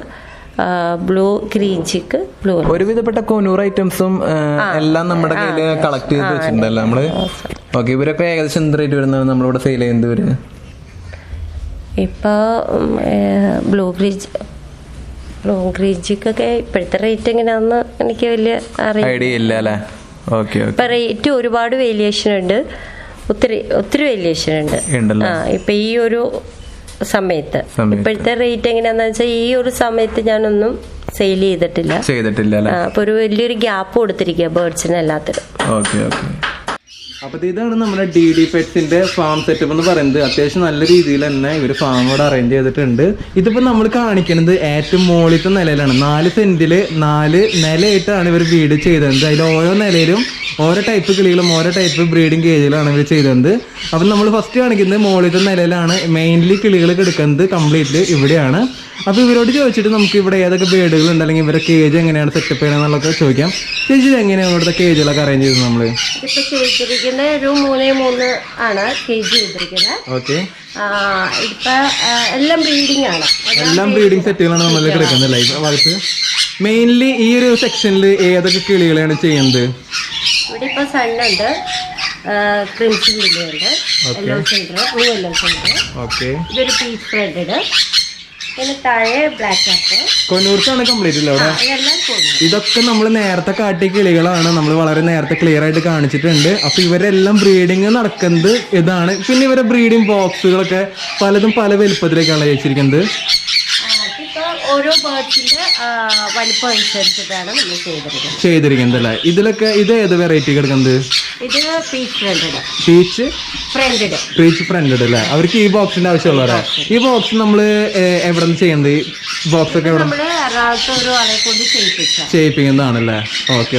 blue green cheek, blue. ഒരുവിധപ്പെട്ട കൊനൂർ ഐറ്റംസും എല്ലാം നമ്മുടെ കയ്യില് കളക്ട് ചെയ്ത് വെച്ചിട്ടുണ്ടല്ലോ നമ്മള്. ഓക്കെ. ഇവരൊക്കെ ഏകദേശം എന്ത് റേറ്റ് വരുന്നത് നമ്മളിവിടെ സെയിൽ ചെയ്യുന്നത്? ഇവര് ഇപ്പൊ ബ്ലൂ ഗ്രീൻ ചിക്കൊക്കെ ഇപ്പോഴത്തെ റേറ്റ് എങ്ങനെയാന്ന് എനിക്ക് വലിയ ഐഡിയ ഇല്ല അല്ലേ? ഓക്കെ. ഇപ്പൊ റേറ്റ് ഒരുപാട് വേരിയേഷൻ ഉണ്ട്, ഒത്തിരി വേരിയേഷൻ ഉണ്ട്. ഇപ്പൊ ഈ ഒരു സമയത്ത് ഇപ്പോഴത്തെ റേറ്റ് എങ്ങനെയാന്ന് വെച്ചാൽ ഈ ഒരു സമയത്ത് ഞാനൊന്നും സെയിൽ ചെയ്തിട്ടില്ല. അപ്പൊ ഒരു വലിയൊരു ഗ്യാപ്പ് കൊടുത്തിരിക്കുക ബേർഡ്സിന് എല്ലാത്തിനും. അപ്പൊ ഇതാണ് നമ്മുടെ DD പെറ്റ്സിന്റെ ഫാം സെറ്റപ്പ് എന്ന് പറയുന്നത്. അത്യാവശ്യം നല്ല രീതിയിൽ തന്നെ ഇവര് ഫാം ഇവിടെ അറേഞ്ച് ചെയ്തിട്ടുണ്ട്. ഇതിപ്പോ നമ്മൾ കാണിക്കുന്നത് ഏറ്റവും മുകളിലത്തെ നിലയിലാണ്. 4 സെന്റില് 4 നിലയായിട്ടാണ് ഇവർ വീട് ചെയ്തത്. അതിൽ ഓരോ നിലയിലും ഓരോ ടൈപ്പ് കിളികളും ഓരോ ടൈപ്പ് ബ്രീഡിംഗ് കേജിലാണ് ഇവർ ചെയ്തത്. അപ്പം നമ്മൾ ഫസ്റ്റ് കാണിക്കുന്നത് മുകളിലത്തെ നിലയിലാണ്. മെയിൻലി കിളികൾ കിടക്കുന്നത് കംപ്ലീറ്റ്ലി ഇവിടെയാണ്. അപ്പോൾ ഇവരോട് ചോദിച്ചിട്ട് നമുക്ക് ഇവിടെ ഏതൊക്കെ ബേഡുകൾ ഉണ്ട്, അല്ലെങ്കിൽ ഇവരുടെ കേജ് എങ്ങനെയാണ് സെറ്റപ്പ് ചെയ്യണമെന്നുള്ളതൊക്കെ ചോദിക്കാം. ചേച്ചി എങ്ങനെയാണ് ഇവിടുത്തെ കേജുകളൊക്കെ അറേഞ്ച് ചെയ്തത്? നമ്മൾ ഒരു 3 ആണ് കേജ് ചെയ്തിരിക്കുന്നത്. ഓക്കെ. ഇപ്പൊ എല്ലാം ബ്രീഡിംഗ് സെറ്റുകളാണ് നമ്മൾ കിടക്കുന്നത് ലൈഫ്. മെയിൻലി ഈ ഒരു സെക്ഷനിൽ ഏതൊക്കെ കിളികളാണ് ചെയ്യുന്നത്? ഇവിടെ ഇപ്പൊ സണ്ണുണ്ട്, ക്രിംസൺ ലില്ലിയുണ്ട്, yellow centre, blue yellow centre. ഇതൊരു പീച്ച് ഫ്രെഡഡ്, പിന്നെ താഴെ ബ്ലാക്ക് ആപ്പ്. കൊന്നൂർക്കാണ് കംപ്ലീറ്റ് ഇല്ല അവിടെ? ഇതൊക്കെ നമ്മൾ നേരത്തെ കാട്ടിയ കിളികളാണ്, നമ്മൾ വളരെ നേരത്തെ ക്ലിയർ ആയിട്ട് കാണിച്ചിട്ടുണ്ട്. അപ്പൊ ഇവരെല്ലാം ബ്രീഡിങ് നടക്കുന്നത് ഇതാണ്. പിന്നെ ഇവരെ ബ്രീഡിംഗ് ബോക്സുകളൊക്കെ പലതും പല വലുപ്പത്തിലേക്കാണ് വെച്ചിരിക്കുന്നത്. ഓരോ ബേർഡ്സിന്റെ വലിപ്പം അനുസരിച്ചിട്ടാണ് നമ്മൾ ചെയ്തിരിക്കുന്നത് അല്ലേ? ഇതിലൊക്കെ ഇത് ഏത് വെറൈറ്റി കിടക്കുന്നത്? ഇത് പീച്ച് ഫ്രണ്ടഡ് അല്ലേ? അവർക്ക് ഈ ബോക്സിന്റെ ആവശ്യമുള്ളവരാ? ഈ ബോക്സ് നമ്മള് എവിടെ നിന്ന് ചെയ്യുന്നത്? ഈ ബോക്സ് ഒക്കെ ചെയ്യിപ്പിക്കുന്നതാണല്ലേ? ഓക്കെ.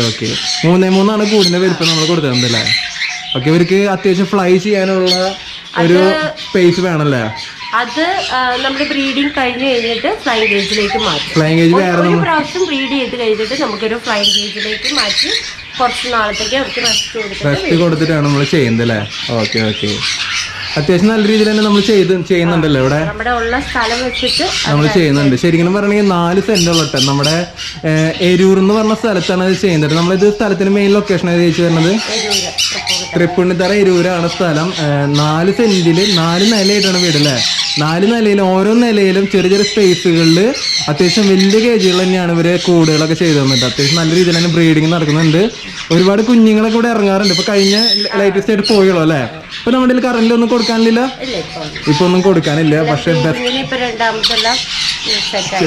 3 കൂടിന്റെ വലിപ്പം നമ്മൾ കൊടുത്തിട്ടുണ്ടല്ലേ? ഓക്കെ. ഇവർക്ക് അത്യാവശ്യം ഫ്ലൈ ചെയ്യാനുള്ള ഒരു സ്പേസ് വേണമല്ലേ? അത് നമ്മുടെ ബ്രീഡിംഗ് കഴിഞ്ഞ് കഴിഞ്ഞിട്ട് ഫ്ലൈങ് കേജിലേക്ക് മാറ്റും. ഒരു പ്രാവശ്യം ബ്രീഡ് ചെയ്ത് കഴിഞ്ഞിട്ട് നമുക്കൊരു ഫ്ലൈങ് കേജിലേക്ക് മാറ്റി കുറച്ച് നാളത്തേക്ക് അവർക്ക് റെസ്റ്റ് കൊടുത്തിട്ടാണ് നമ്മൾ ചെയ്യുന്നത് അല്ലേ? ഓക്കെ. അത്യാവശ്യം നല്ല രീതിയിൽ തന്നെ നമ്മൾ ചെയ്യുന്നുണ്ടല്ലോ ഇവിടെ. നമ്മുടെ ഉള്ള സ്ഥലം വെച്ചിട്ട് നമ്മൾ ചെയ്യുന്നുണ്ട്. ശരിക്കും പറഞ്ഞെങ്കിൽ 4 സെന്റുള്ള നമ്മുടെ എരൂർ എന്ന് പറഞ്ഞ സ്ഥലത്താണ് ഇത് ചെയ്യുന്നത്. നമ്മളിത് സ്ഥലത്തിന് മെയിൻ ലൊക്കേഷൻ ചോദിച്ചു വരുന്നത് തൃപ്പൂണിത്തറ എരൂരാണ് സ്ഥലം. 4 സെന്റില് 4 നിലയായിട്ടാണ് വീട് അല്ലേ? 4 നിലയിലും ഓരോ നിലയിലും ചെറിയ സ്പേസുകളിൽ അത്യാവശ്യം വലിയ കേജുകൾ തന്നെയാണ് ഇവര് കൂടുകളൊക്കെ ചെയ്തു തന്നിട്ട്. അത്യാവശ്യം നല്ല രീതിയിൽ തന്നെ ബ്രീഡിങ് നടക്കുന്നുണ്ട്. ഒരുപാട് കുഞ്ഞുങ്ങളൊക്കെ ഇവിടെ ഇറങ്ങാറുണ്ട്. ഇപ്പൊ കഴിഞ്ഞ ലേറ്റസ്റ്റ് ആയിട്ട് പോയുള്ളൂ അല്ലേ? ഇപ്പൊ നമ്മുടെ കറന്റ് ഒന്നും കൊടുക്കാനില്ല, ഇപ്പൊ ഒന്നും കൊടുക്കാനില്ല. പക്ഷെ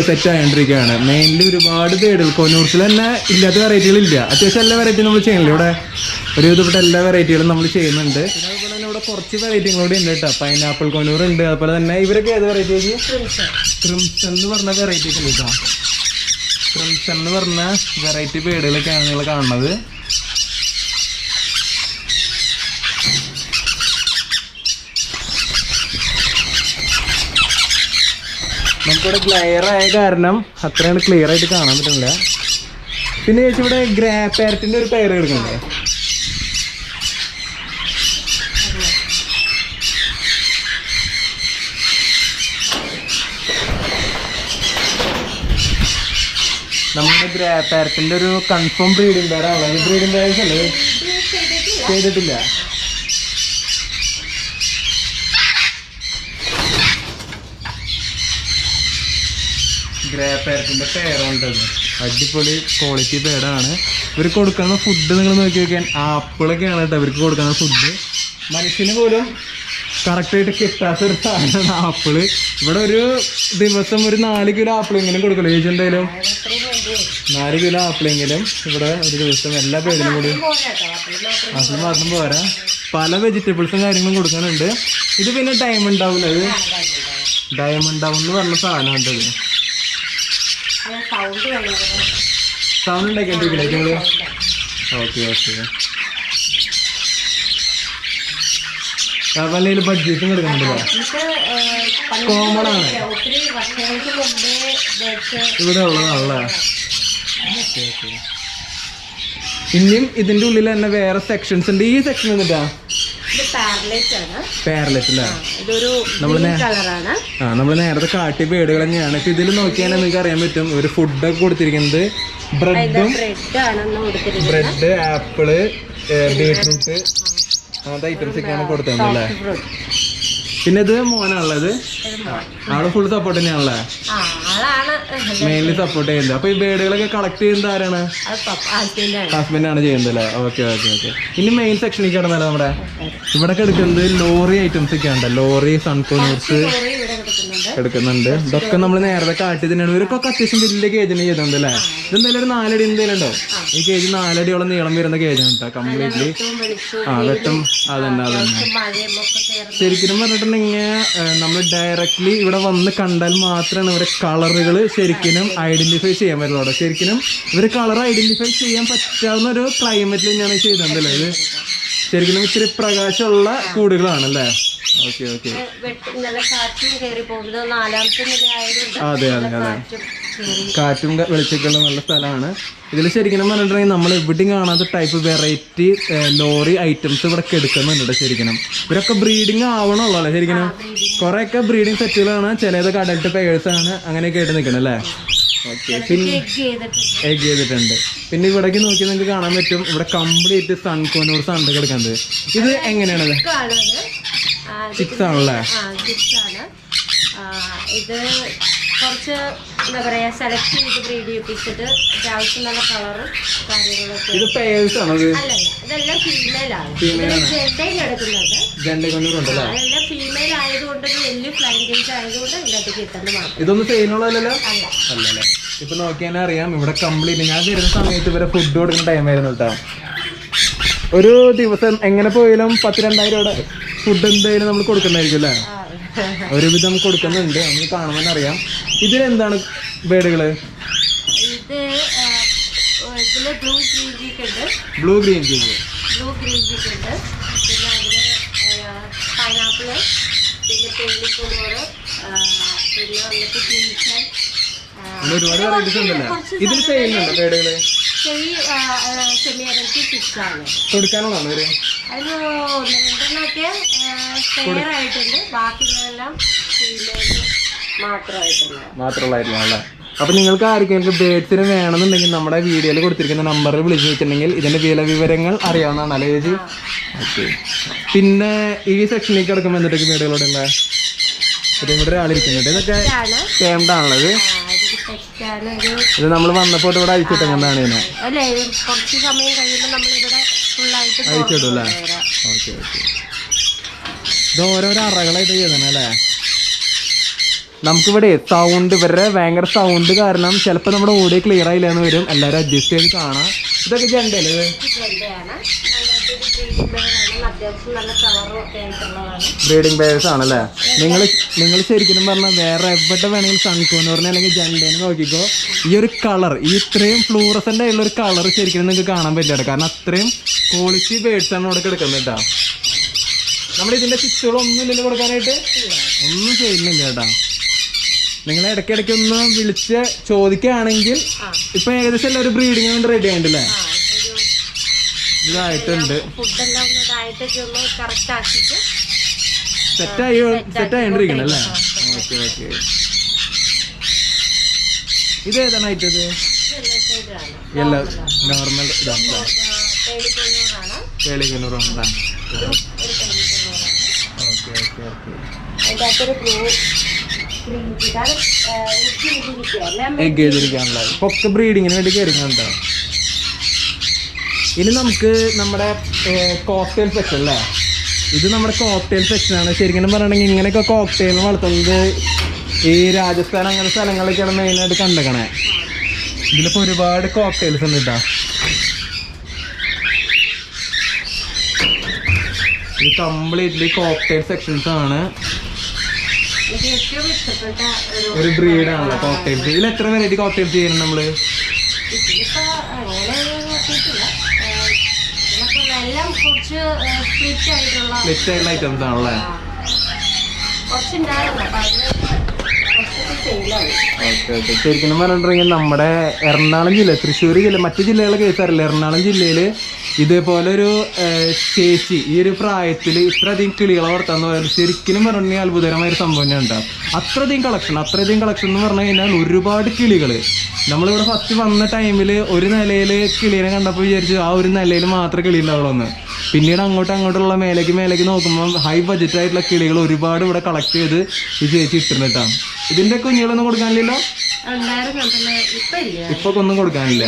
സെറ്റ് ആയിട്ടിരിക്കുകയാണ്. മെയിൻലി ഒരുപാട് ബേഡുകൾ കൊനൂർസിൽ തന്നെ ഇല്ലാത്ത വെറൈറ്റികളില്ല. അത്യാവശ്യം എല്ലാ വെറൈറ്റിയും നമ്മൾ ചെയ്യണില്ല ഇവിടെ. ഒരു വിധപ്പെട്ട എല്ലാ വെറൈറ്റികളും നമ്മൾ ചെയ്യുന്നുണ്ട്. അതുപോലെ തന്നെ ഇവിടെ കുറച്ച് വെറൈറ്റികളും കൂടി ഉണ്ട് കേട്ടോ. പൈനാപ്പിൾ കൊനൂർ ഉണ്ട്. അതുപോലെ തന്നെ ഇവരൊക്കെ ഏത് വെറൈറ്റി? ക്രിംസൺ എന്ന് പറഞ്ഞ വെറൈറ്റി ഉണ്ട് കേട്ടോ. ക്രിംസൺ എന്ന് പറഞ്ഞ വെറൈറ്റി ബേഡുകളൊക്കെയാണ് നിങ്ങൾ കാണുന്നത്. നമുക്കിവിടെ ഗ്ലെയർ ആയ കാരണം അത്രയാണ് ക്ലിയർ ആയിട്ട് കാണാൻ പറ്റുന്നില്ല. പിന്നെ ചേച്ചി ഇവിടെ ഗ്രേ പാരറ്റിന്റെ ഒരു പെയർ എടുക്കണ്ടേ? നമ്മുടെ ഗ്രേ പാരറ്റിന്റെ ഒരു കൺഫേം ബ്രീഡിംഗ് പേരാണല്ലോ. ഈ ബ്രീഡിംഗ് പേരൻസ് അല്ലേ ചെയ്തിട്ടില്ല. ഗ്രേ പാരറ്റിന്റെ പേരുണ്ടത്. അടിപൊളി ക്വാളിറ്റി പേരാണ്. ഇവർ കൊടുക്കുന്ന ഫുഡ് നിങ്ങൾ നോക്കി നോക്കിയാൽ ആപ്പിളൊക്കെയാണ് കേട്ടോ ഇവർക്ക് കൊടുക്കുന്ന ഫുഡ്. മനുഷ്യന് പോലും കറക്റ്റായിട്ട് കിട്ടാത്തൊരു സാധനമാണ് ആപ്പിള്. ഇവിടെ ഒരു ദിവസം ഒരു 4 കിലോ ആപ്പിളെങ്കിലും കൊടുക്കല്ലോ ചേച്ചി? എന്തായാലും 4 കിലോ ആപ്പിളെങ്കിലും ഇവിടെ ഒരു ദിവസം എല്ലാ പേരിലും കൂടി. ആപ്പിൾ മാത്രം പോരാ, പല വെജിറ്റബിൾസും കാര്യങ്ങളും കൊടുക്കാനുണ്ട്. ഇത് പിന്നെ ഡയമണ്ട് ആവില്ല, ഇത് ഡയമണ്ട് ആവും എന്ന് പറഞ്ഞ സാധനമുണ്ട്. ഇത് സൗണ്ട് ഉണ്ടാക്കിയിട്ടില്ലേ നിങ്ങൾ? Okay okay. അതുപോലെ ബഡ്ജീസും എടുക്കുന്നുണ്ടല്ലോ. കോമൺ ആണ് ഇവിടെ ഉള്ളതാണല്ലേ. Okay okay. ഇനിയും ഇതിന്റെ ഉള്ളിൽ തന്നെ വേറെ സെക്ഷൻസ് ഉണ്ട്. ഈ സെക്ഷൻ എന്നിട്ടാ പാരലറ്റ് അല്ലേ? നമ്മള് നേരത്തെ കാട്ടിയ പേടുകൾ തന്നെയാണ്. ഇപ്പൊ ഇതിൽ നോക്കിയാൽ നിങ്ങൾക്ക് അറിയാൻ പറ്റും ഒരു ഫുഡൊക്കെ കൊടുത്തിരിക്കുന്നത് ബ്രെഡ്, ആപ്പിള്, ബീട്രൂട്ട് അങ്ങനത്തെ ഐറ്റംസ് ഒക്കെയാണ് കൊടുത്തതല്ലേ. പിന്നെ ഇത് മോനാണുള്ളത്, ആള് ഫുൾ സപ്പോർട്ട് തന്നെയാണല്ലേ, മെയിൻലി സപ്പോർട്ട് ചെയ്യുന്നത്. അപ്പൊ ഈ ബേഡുകളൊക്കെ കളക്ട് ചെയ്യുന്നത് ആരാണ്? ഹസ്ബൻഡാണ് ചെയ്യുന്നത് അല്ലേ? Okay okay okay. ഇനി മെയിൻ സെക്ഷനിലേക്ക് കിടന്നല്ലോ നമ്മുടെ ഇവിടെ എടുക്കുന്നത് ലോറി ഐറ്റംസ് ഒക്കെ ഉണ്ട്. ലോറി, സൺഫ്ലവേഴ്സ് എടുക്കുന്നുണ്ട്. ഇതൊക്കെ നമ്മൾ നേരത്തെ കാട്ടി തന്നെയാണ്. ഇവർക്കൊക്കെ അത്യാവശ്യം വലിയ കേജിന് ചെയ്തിട്ടുണ്ട് അല്ലേ? ഇതെന്തായാലും ഒരു 4 അടി എന്തെങ്കിലും ഉണ്ടോ? ഈ കേജ് 4 അടിയോളം നീളം വരുന്ന കേജാണ് കേട്ടോ കംപ്ലീറ്റ്ലി. വെട്ടും അതന്നെ അതന്നെ. ശരിക്കും പറഞ്ഞിട്ടുണ്ടെങ്കിൽ നമ്മൾ ഡയറക്ട്ലി ഇവിടെ വന്ന് കണ്ടാൽ മാത്രമാണ് ഇവരെ കളറുകൾ ശരിക്കും ഐഡന്റിഫൈ ചെയ്യാൻ പറ്റുള്ളൂ. ശരിക്കും ഇവർ കളർ ഐഡന്റിഫൈ ചെയ്യാൻ പറ്റാവുന്ന ഒരു ക്ലൈമറ്റിൽ തന്നെയാണ് ചെയ്തതല്ലേ. ഇത് ശരിക്കും ഇച്ചിരി പ്രകാശമുള്ള കൂടുകളാണല്ലേ? Okay okay. അതെ അതെ അതെ, കാറ്റും വെളിച്ചൊക്കെയുള്ള നല്ല സ്ഥലമാണ്. ഇതിൽ ശരിക്കും പറഞ്ഞിട്ടുണ്ടെങ്കിൽ നമ്മൾ എവിടെയും കാണാത്ത ടൈപ്പ് വെറൈറ്റി ലോറി ഐറ്റംസ് ഇവിടെ എടുക്കുന്നുണ്ട്. ശരിക്കും ഇവരൊക്കെ ബ്രീഡിങ് ആവണമല്ലോ അല്ലേ? ശരിക്കും കുറെയൊക്കെ ബ്രീഡിങ് സെറ്റുകളാണ്, ചിലതൊക്കെ അഡൽട്ട് പെയേഴ്സ് ആണ്, അങ്ങനെയൊക്കെ ആയിട്ട് നിൽക്കണം അല്ലേ? ഓക്കെ. പിന്നെ എഗ് ചെയ്തിട്ടുണ്ട്. പിന്നെ ഇവിടേക്ക് നോക്കി നിങ്ങൾക്ക് കാണാൻ പറ്റും ഇവിടെ കംപ്ലീറ്റ് സൺകോനൂർസ് ആണ് കിടക്കുന്നത്. ഇത് എങ്ങനെയാണത്? ചിക്സ് ആണല്ലേ? ഇത് കുറച്ച് എന്താ പറയാ സെലക്ട് ചെയ്ത് ബ്രീഡ് ചെയ്യിപ്പിച്ചിട്ട് അത്യാവശ്യം നല്ല കളറും കാര്യങ്ങളൊക്കെ. ഇത് പേഴ്സ് ആണോ? അല്ലല്ല, ഇതെല്ലാം ഫീമെയിലാണ്. ജെണ്ടയിൽ എടുക്കുന്നുണ്ട്. അതെല്ലാം ഫീമെയിൽ ആയതുകൊണ്ട് വലിയ ഫ്ലൈങ് കേജ് ആയതുകൊണ്ട് ഇതിനകത്ത് കിട്ടുന്നത് മാത്രം. ഇതൊന്നും ചെയ്യുന്നുള്ളതല്ലോ അല്ലല്ലേ? ഇപ്പൊ നോക്കിയാൽ അറിയാം ഇവിടെ കംപ്ലീറ്റ് ഞാൻ വരുന്ന സമയത്ത് ഇവരെ ഫുഡ് കൊടുക്കുന്ന ടൈം ആയിരുന്നു കേട്ടോ. ഒരു ദിവസം എങ്ങനെ പോയാലും 10,000-2,000 രൂപയുടെ ഫുഡ് എന്തായാലും നമ്മൾ കൊടുക്കുന്നതായിരിക്കും അല്ലേ? ഒരുവിധം കൊടുക്കുന്നുണ്ട്, നമുക്ക് കാണുമ്പോൾ അറിയാം. ഇതിലെന്താണ് ബേഡുകള്? ബ്ലൂ ഗ്രീൻ ചീക്ക് ഉണ്ട്, പിന്നെ അതില് പൈനാപ്പിള്, പിന്നെ പേലിക്കോളോറ്, പിന്നെ വന്നിട്ട് കിൻസൺ, ഒരുപാട് വെറൈറ്റീസ് ഉണ്ടല്ലോ. ഇതിൽ ചെയ്യുന്നുണ്ടോ ബേഡുകള്? സെമി അഡൽറ്റ് ചിക്സ് ആണ് കൊടുക്കാനുള്ളതാണ് ഇവര്. അതിന് 1-2 സ്പെയർ ആയിട്ടുണ്ട്, ബാക്കിയുള്ളതെല്ലാം മാത്രമായിട്ടുള്ള. അപ്പൊ നിങ്ങൾക്ക് ആർക്കെങ്കിലും ബേഡ്സിന് വേണമെന്നുണ്ടെങ്കിൽ നമ്മുടെ വീഡിയോയിൽ കൊടുത്തിരിക്കുന്ന നമ്പറിൽ വിളിച്ചു വെച്ചിട്ടുണ്ടെങ്കിൽ ഇതിന്റെ വില വിവരങ്ങൾ അറിയാവുന്നതാണ് ചേച്ചി. ഓക്കെ. പിന്നെ ഈ സെക്ഷനിലേക്ക് കിടക്കുമ്പോൾ എന്തൊക്കെ ബേഡുകളുണ്ട്? ഇവിടെ ഒരാളിരിക്കുന്നുണ്ട്. ഇതൊക്കെ ടേംഡാണുള്ളത്. ഇത് നമ്മൾ വന്നപ്പോൾ ഇവിടെ അഴിച്ചിട്ടെങ്ങനെയാണ് ഇതിനെ അഴിച്ചിടും അല്ലേ? Okay okay. ഇത് ഓരോരോ അറകളായിട്ട് ചെയ്തതാണ് അല്ലേ? നമുക്കിവിടെ സൗണ്ട് ഇവരുടെ ഭയങ്കര സൗണ്ട് കാരണം ചിലപ്പോൾ നമ്മുടെ ഓഡിയോ ക്ലിയർ ആയില്ല എന്ന് വരും. എല്ലാവരും അഡ്ജസ്റ്റ് ചെയ്ത് കാണാം. ഇതൊക്കെ ജെണ്ടല്ലേ? ബ്രീഡിംഗ് ബെയർസ് ആണല്ലേ? നിങ്ങൾ ശരിക്കും പറഞ്ഞാൽ വേറെ എവിടെ വേണമെങ്കിൽ സൺകോനൂറിനെ അല്ലെങ്കിൽ ജണ്ടേനെ നോക്കിക്കോ, ഈ ഒരു കളർ, ഈ ഇത്രയും ഫ്ലൂറസൻ്റ് ആയിട്ടുള്ള ഒരു കളർ ശരിക്കും നിങ്ങൾക്ക് കാണാൻ പറ്റില്ല. കാരണം അത്രയും ക്വാളിറ്റി ബേഡ്സ് ആണ് ഇവിടെ കിടക്കുന്നത് കേട്ടോ. നമ്മൾ ഇതിന്റെ ചിക്സുകളൊന്നും ഇല്ലല്ലോ കൊടുക്കാനായിട്ട്, ഒന്നും ചെയ്യുന്നില്ല കേട്ടോ. നിങ്ങൾ ഇടയ്ക്കിടയ്ക്ക് ഒന്ന് വിളിച്ച് ചോദിക്കുകയാണെങ്കിൽ ഇപ്പൊ ഏകദേശം എല്ലാവരും ബ്രീഡിങ് കൊണ്ട് റെഡി ആയിട്ടില്ലേ? ഇതായിട്ടുണ്ട്, സെറ്റായിണ്ടിരിക്കണം അല്ലേ? Okay okay. ഇത് ഏതാണ് ആയിട്ടത്? എല്ലാ നോർമൽ ഇതാണ് കേളിക്കൊന്നൂറാണ്. Okay okay okay. എഗ് ചെയ്തിരിക്കാനുള്ള ഇപ്പൊ ഒക്കെ ബ്രീഡിങ്ങിന് വേണ്ടി കയറിങ്ങുണ്ടോ. ഇനി നമുക്ക് നമ്മുടെ കോക്ടെയിൽ സെക്ഷൻ അല്ലേ, ഇത് നമ്മുടെ കോക്ടെയിൽ സെക്ഷനാണ്. ശരിക്കും പറയണമെങ്കിൽ ഇങ്ങനെയൊക്കെ കോക്ടെയിൽ വളർത്തുന്നത് ഈ രാജസ്ഥാൻ അങ്ങനെ സ്ഥലങ്ങളിലേക്കാണ് മെയിനായിട്ട് കണ്ടേക്കണേ. ഇതിലിപ്പോൾ ഒരുപാട് കോക്ടെയിൽസ് ഉണ്ട് കേട്ടോ. ഇത് കംപ്ലീറ്റ്ലി കോക്ടെയിൽ സെക്ഷൻസ് ആണ്. ഒരു ബ്രീഡാണല്ലോ കോക്ടെയിൽസ്. ഇതിൽ എത്ര വെറൈറ്റി കോക്ടെയിൽസ് ചെയ്യണം നമ്മള്? സ്പ്ലിറ്റ് ആയിട്ടുള്ള ഐറ്റംസ് ആണല്ലേ. Okay okay. ശരിക്കും പറഞ്ഞിട്ടുണ്ടെങ്കിൽ നമ്മുടെ എറണാകുളം ജില്ല, തൃശ്ശൂർ ജില്ല, മറ്റു ജില്ലകളെ കേസ് അറിയില്ല, എറണാകുളം ജില്ലയിൽ ഇതേപോലെ ഒരു ചേച്ചി ഈ ഒരു പ്രായത്തിൽ ഇത്രയധികം കിളികളെ വളർത്താന്ന് പറയുന്നത് ശരിക്കും പറഞ്ഞാൽ അത്ഭുതകരമായ ഒരു സംഭവം തന്നെ ഉണ്ടാവും. അത്രയധികം കളക്ഷൻ എന്ന് പറഞ്ഞു കഴിഞ്ഞാൽ ഒരുപാട് കിളികൾ. നമ്മളിവിടെ ഫസ്റ്റ് വന്ന ടൈമിൽ ഒരു നിലയിൽ കിളീനെ കണ്ടപ്പോൾ വിചാരിച്ചു ആ ഒരു നിലയിൽ മാത്രമേ കിളി ഉണ്ടാവുള്ളൂ എന്ന്. പിന്നീട് അങ്ങോട്ടുള്ള മേലേക്ക് നോക്കുമ്പോൾ ഹൈ ബഡ്ജറ്റ് ആയിട്ടുള്ള കിളികൾ ഒരുപാട് ഇവിടെ കളക്ട് ചെയ്ത് ഈ ചേച്ചി ഇട്ടിരുന്നിട്ടാണ്. ഇതിന്റെ കുഞ്ഞുങ്ങളൊന്നും കൊടുക്കാനില്ലല്ലോ, ഇപ്പൊ ഒന്നും കൊടുക്കാനില്ല,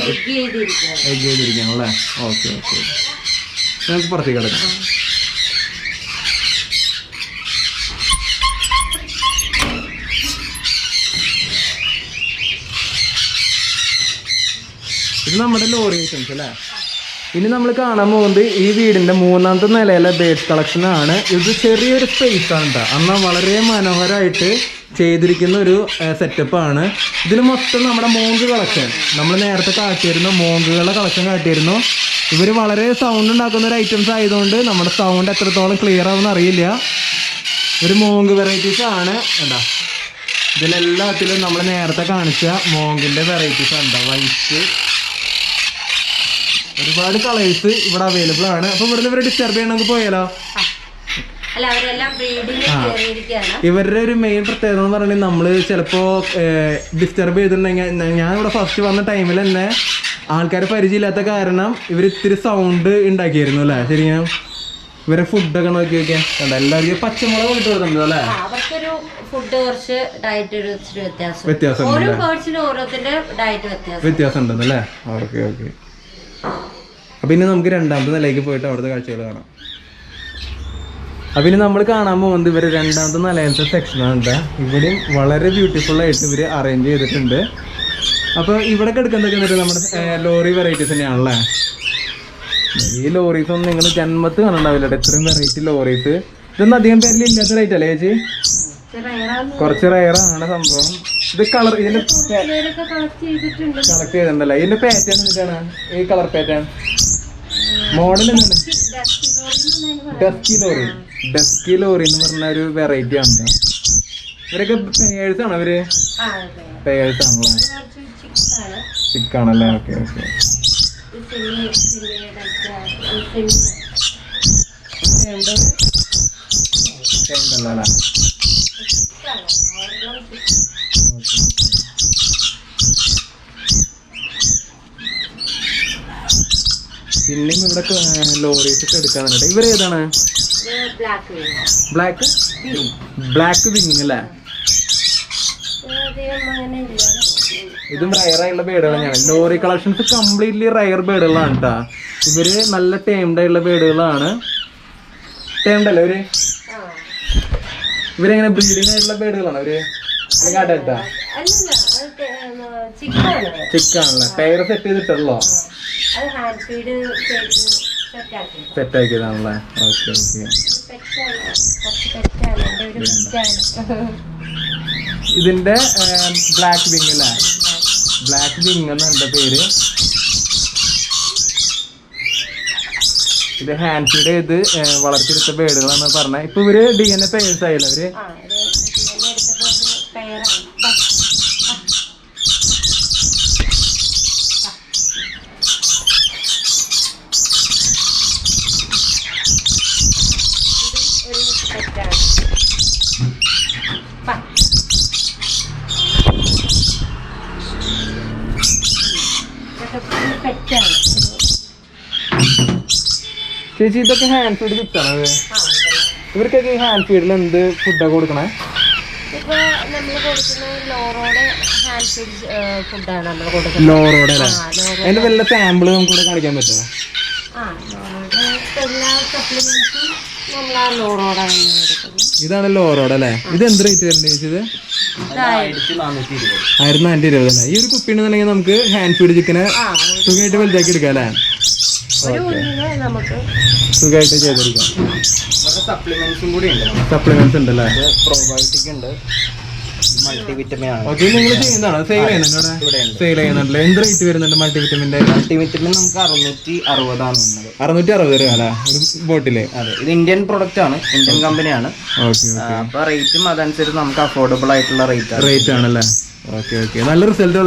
എഗ് ചെയ്തിരിക്കാണല്ലേ. Okay okay. നമുക്ക് പുറത്തേക്ക് കിടക്കാം. ഇത് നമ്മുടെ ലോറി ഐറ്റംസ് അല്ലേ. ഇനി നമ്മൾ കാണാൻ പോകുന്നത് ഈ വീടിൻ്റെ 3ാമത്തെ നിലയിലെ ബേഡ്സ് കളക്ഷനാണ്. ഇത് ചെറിയൊരു സ്പേസ് ആണ് കേട്ടോ, എന്നാൽ വളരെ മനോഹരമായിട്ട് ചെയ്തിരിക്കുന്ന ഒരു സെറ്റപ്പാണ്. ഇതിൽ മൊത്തം നമ്മുടെ മോങ്ക് കളക്ഷൻ, നമ്മൾ നേരത്തെ കാട്ടിയിരുന്നു, മോങ്കുകളുടെ കളക്ഷൻ കാട്ടിയിരുന്നു. ഇവർ വളരെ സൗണ്ട് ഉണ്ടാക്കുന്ന ഒരു ഐറ്റംസ് ആയതുകൊണ്ട് നമ്മുടെ സൗണ്ട് എത്രത്തോളം ക്ലിയർ ആവുമെന്ന് അറിയില്ല. ഒരു മോങ്ക് വെറൈറ്റീസ് ആണ് കേട്ടോ. ഇതിലെല്ലാത്തിലും നമ്മൾ നേരത്തെ കാണിച്ച മോങ്കിൻ്റെ വെറൈറ്റീസ് ഉണ്ട്. വൈറ്റ് ഒരുപാട് കളേഴ്സ് ഇവിടെ അവൈലബിൾ ആണ്. അപ്പൊ ഇവിടുന്ന് ഇവരെ ഡിസ്റ്റർബ് ചെയ്യണം, നമുക്ക് പോയാലോ? ഇവരുടെ ഒരു മെയിൻ പ്രത്യേകത എന്ന് പറഞ്ഞാൽ നമ്മൾ ചിലപ്പോ ഡിസ്റ്റർബ് ചെയ്തിട്ടുണ്ടെങ്കിൽ, ഞാൻ ഇവിടെ ഫസ്റ്റ് വന്ന ടൈമിൽ തന്നെ ആൾക്കാരെ പരിചയമില്ലാത്ത കാരണം ഇവർ ഇത്തിരി സൗണ്ട് ഉണ്ടാക്കിയായിരുന്നു അല്ലേ. ശരിയാ. ഇവരെ ഫുഡൊക്കെ നോക്കി നോക്കിയാൽ കണ്ട, എല്ലാവർക്കും പച്ചമുളക് ഇട്ട് കൊടുക്കുന്നുണ്ട് അല്ലേ. വ്യത്യാസം ഉണ്ടെന്നല്ലേ. Okay okay. അപ്പം ഇനി നമുക്ക് 2ാമത്തെ നിലയ്ക്ക് പോയിട്ട് അവിടുത്തെ കാഴ്ചകൾ കാണാം. അപ്പം ഇനി നമ്മൾ കാണാൻ പോകുന്നത് ഇവർ 2ാമത്തെ നിലയിലത്തെ സെക്ഷനാണ് കേട്ടോ. ഇവിടെയും വളരെ ബ്യൂട്ടിഫുള്ളായിട്ട് ഇവർ അറേഞ്ച് ചെയ്തിട്ടുണ്ട്. അപ്പോൾ ഇവിടെ കിടക്കുന്നതൊക്കെ എന്നിട്ട് നമ്മുടെ ലോറി വെറൈറ്റീസ് തന്നെയാണല്ലേ. ഈ ലോറീസ് ഒന്നും നിങ്ങൾ ജന്മത്ത് കാണണ്ടാവില്ല, ഇത്രയും വെറൈറ്റി ലോറീസ്. ഇതൊന്നും അധികം പേരിൽ ഇല്ലാത്ത റേറ്റ് അല്ലേ ചേച്ചി? കുറച്ച് റയറാണ് സംഭവം. ഇത് കളർ ഇതിന്റെ കളക്ട് ചെയ്തിട്ടുണ്ടല്ലോ. ഇതിന്റെ പാറ്റേൺ എന്താണ്? ഈ കളർ പാറ്റേൺ മോഡൽ എന്താണ്? ഡസ്കി ലോറി എന്ന് പറഞ്ഞ ഒരു വെറൈറ്റി ആണ്. ഇവരൊക്കെ പേയേഴ്സ് ആണോ? ഇവര് പേയേഴ്സ് ആണല്ലോ. ചിക്കാണല്ലേ. Okay okay. അല്ലേ. പിന്നെയും ഇവിടെ ലോറീസ് ഒക്കെ എടുക്കാന്നുണ്ട്. ഇവരേതാണ്? ബ്ലാക്ക് വിങ് അല്ലേ. ഇതും റയറായുള്ള ബേഡുകൾ തന്നെയാണ്. ലോറി കളക്ഷൻസ് കംപ്ലീറ്റ്ലി റയർ ബേഡുകളാണ് കേട്ടോ. ഇവര് നല്ല ടേംഡ് ആയിട്ടുള്ള ബേഡുകളാണ്. ടേംഡ് അല്ലേ ഇവര്? ഇവരെങ്ങനെ ബ്രീഡിങ് ആയിട്ടുള്ള ബേഡുകളാണ് ഇവര്? ചിക്കാണല്ലേ. പെയർ സെറ്റ് ചെയ്തിട്ടുള്ളോ? സെറ്റ് ആക്കിയതാണല്ലേ. Okay okay. ഇതിന്റെ ബ്ലാക്ക് വിങ് അല്ലേ. ബ്ലാക്ക് വിങ് എന്നെ പേര്. ഇത് ഹാൻഡ് ഫീഡ് ചെയ്ത് വളർത്തിയെടുത്ത ബേഡുകളാണ് പറഞ്ഞത്. ഇപ്പൊ ഇവര് DNA പെയർസ് ആയില്ല ഇവര്. ചേച്ചി ഇതൊക്കെ ഹാൻഡ് ഫീഡ് കിട്ടാണ് ഇവർക്കൊക്കെ ഈ ഹാൻഡ് ഫീഡിൽ എന്ത് ഫുഡാണ് കൊടുക്കണേ? ഇപ്പൊ നമ്മള് കൊടുക്കുന്ന ലോറോടെ ഹാൻഡ് ഫീഡ് ഫുഡാണ് നമ്മൾ കൊടുക്കുന്നത്. ലോറോടെ അല്ലേ? അതിന്റെ വല്ല സാമ്പിൾ നമുക്ക് ഇവിടെ കാണിക്കാൻ പറ്റുമോ? എല്ലാ സപ്ലിമെന്റ്സും നമ്മൾ ആ ലോറോടാണ് കൊടുക്കുന്നത്. ഇതാണ് ലോറോഡ് അല്ലേ? ഇത് എന്ത് റേറ്റ് വരുന്നത് ചേച്ചി? ഇത് 1420 അല്ലേ? ഈ ഒരു കുപ്പി ഉണ്ടെന്നുണ്ടെങ്കിൽ നമുക്ക് ഹാൻഡ് ഫീഡ് ചിക്കനെ സുഖമായിട്ട് വലുതാക്കി എടുക്കാം അല്ലേ? നമുക്ക് സുഖമായിട്ട് ചെയ്തെടുക്കാം. സപ്ലിമെന്റ്സും കൂടി ഉണ്ട്. സപ്ലിമെന്റ്സ് ഉണ്ടല്ലേ? പ്രോബയോട്ടിക് ഉണ്ട്, മൾട്ടിവിറ്റമിൻ ആണ്. ഓക്കെ, നിങ്ങൾ ചെയ്യുന്നതാണ് സെയിൽ ചെയ്യുന്നുണ്ട്? സെയിൽ ചെയ്യുന്നുണ്ടല്ലോ. എന്ത് റേറ്റ് വരുന്നുണ്ട് മൾട്ടിവിറ്റമിന്റെ? മൾട്ടിവിറ്റമിൻ നമുക്ക് 660 ആണ് വന്നത്. 660 രൂപ അല്ലേ ഒരു ബോട്ടില്? അതെ, ഇത് ഇന്ത്യൻ പ്രൊഡക്റ്റ് ആണ്, ഇന്ത്യൻ കമ്പനിയാണ്. അപ്പൊ റേറ്റും അതനുസരിച്ച് നമുക്ക് അഫോർഡബിൾ ആയിട്ടുള്ള റേറ്റ് ആണല്ലേ? ഓക്കെ ഓക്കെ, നല്ല റിസൾട്ട്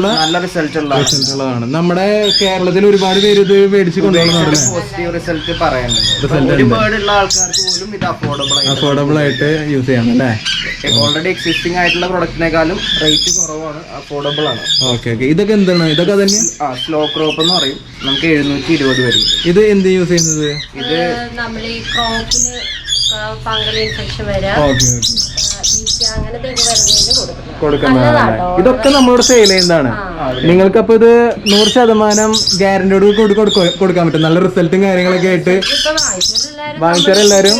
ഉള്ളതാണ്. നമ്മുടെ കേരളത്തിൽ ഒരുപാട് പേര് ഇത് മേടിച്ച് കൊണ്ടുപോകുന്നുണ്ട്. പോസിറ്റീവ് റിസൾട്ട് പറയാനുണ്ട്. ഒരു ബേർഡ് ഉള്ള ആൾക്കാർക്ക് പോലും ഇത് അഫോർഡബിൾ ആയിട്ട് യൂസ് ചെയ്യാം അല്ലേ? ഓൾറെഡി എക്സിസ്റ്റിംഗ് ആയിട്ടുള്ള പ്രൊഡക്റ്റിനേക്കാളും റേറ്റ് കുറവാണ്, അഫോർഡബിൾ ആണ്. ഓക്കെ ഓക്കെ, ഇതൊക്കെ എന്താണ്? ഇതൊക്കെ തന്നെ സ്ലോ ക്രോപ്പ് എന്ന് പറയും. നമുക്ക് 720 വരും. ഇത് എന്ത് യൂസ് ചെയ്യുന്നത്? ഇത് നമ്മൾ ഈ ക്രോപ്പിന് ഫംഗൽ ഇൻഫെക്ഷൻ വരാം, കൊടുക്കുന്നതാണ്. ഇതൊക്കെ നമ്മളോട് സെയിൽ ചെയ്യുന്നതാണ്. നിങ്ങൾക്ക് അപ്പൊ ഇത് 100% ഗ്യാരണ്ടിയോട് കൊടുക്കാൻ പറ്റും. നല്ല റിസൾട്ടും കാര്യങ്ങളൊക്കെ ആയിട്ട് വാങ്ങിച്ചാരെല്ലാരും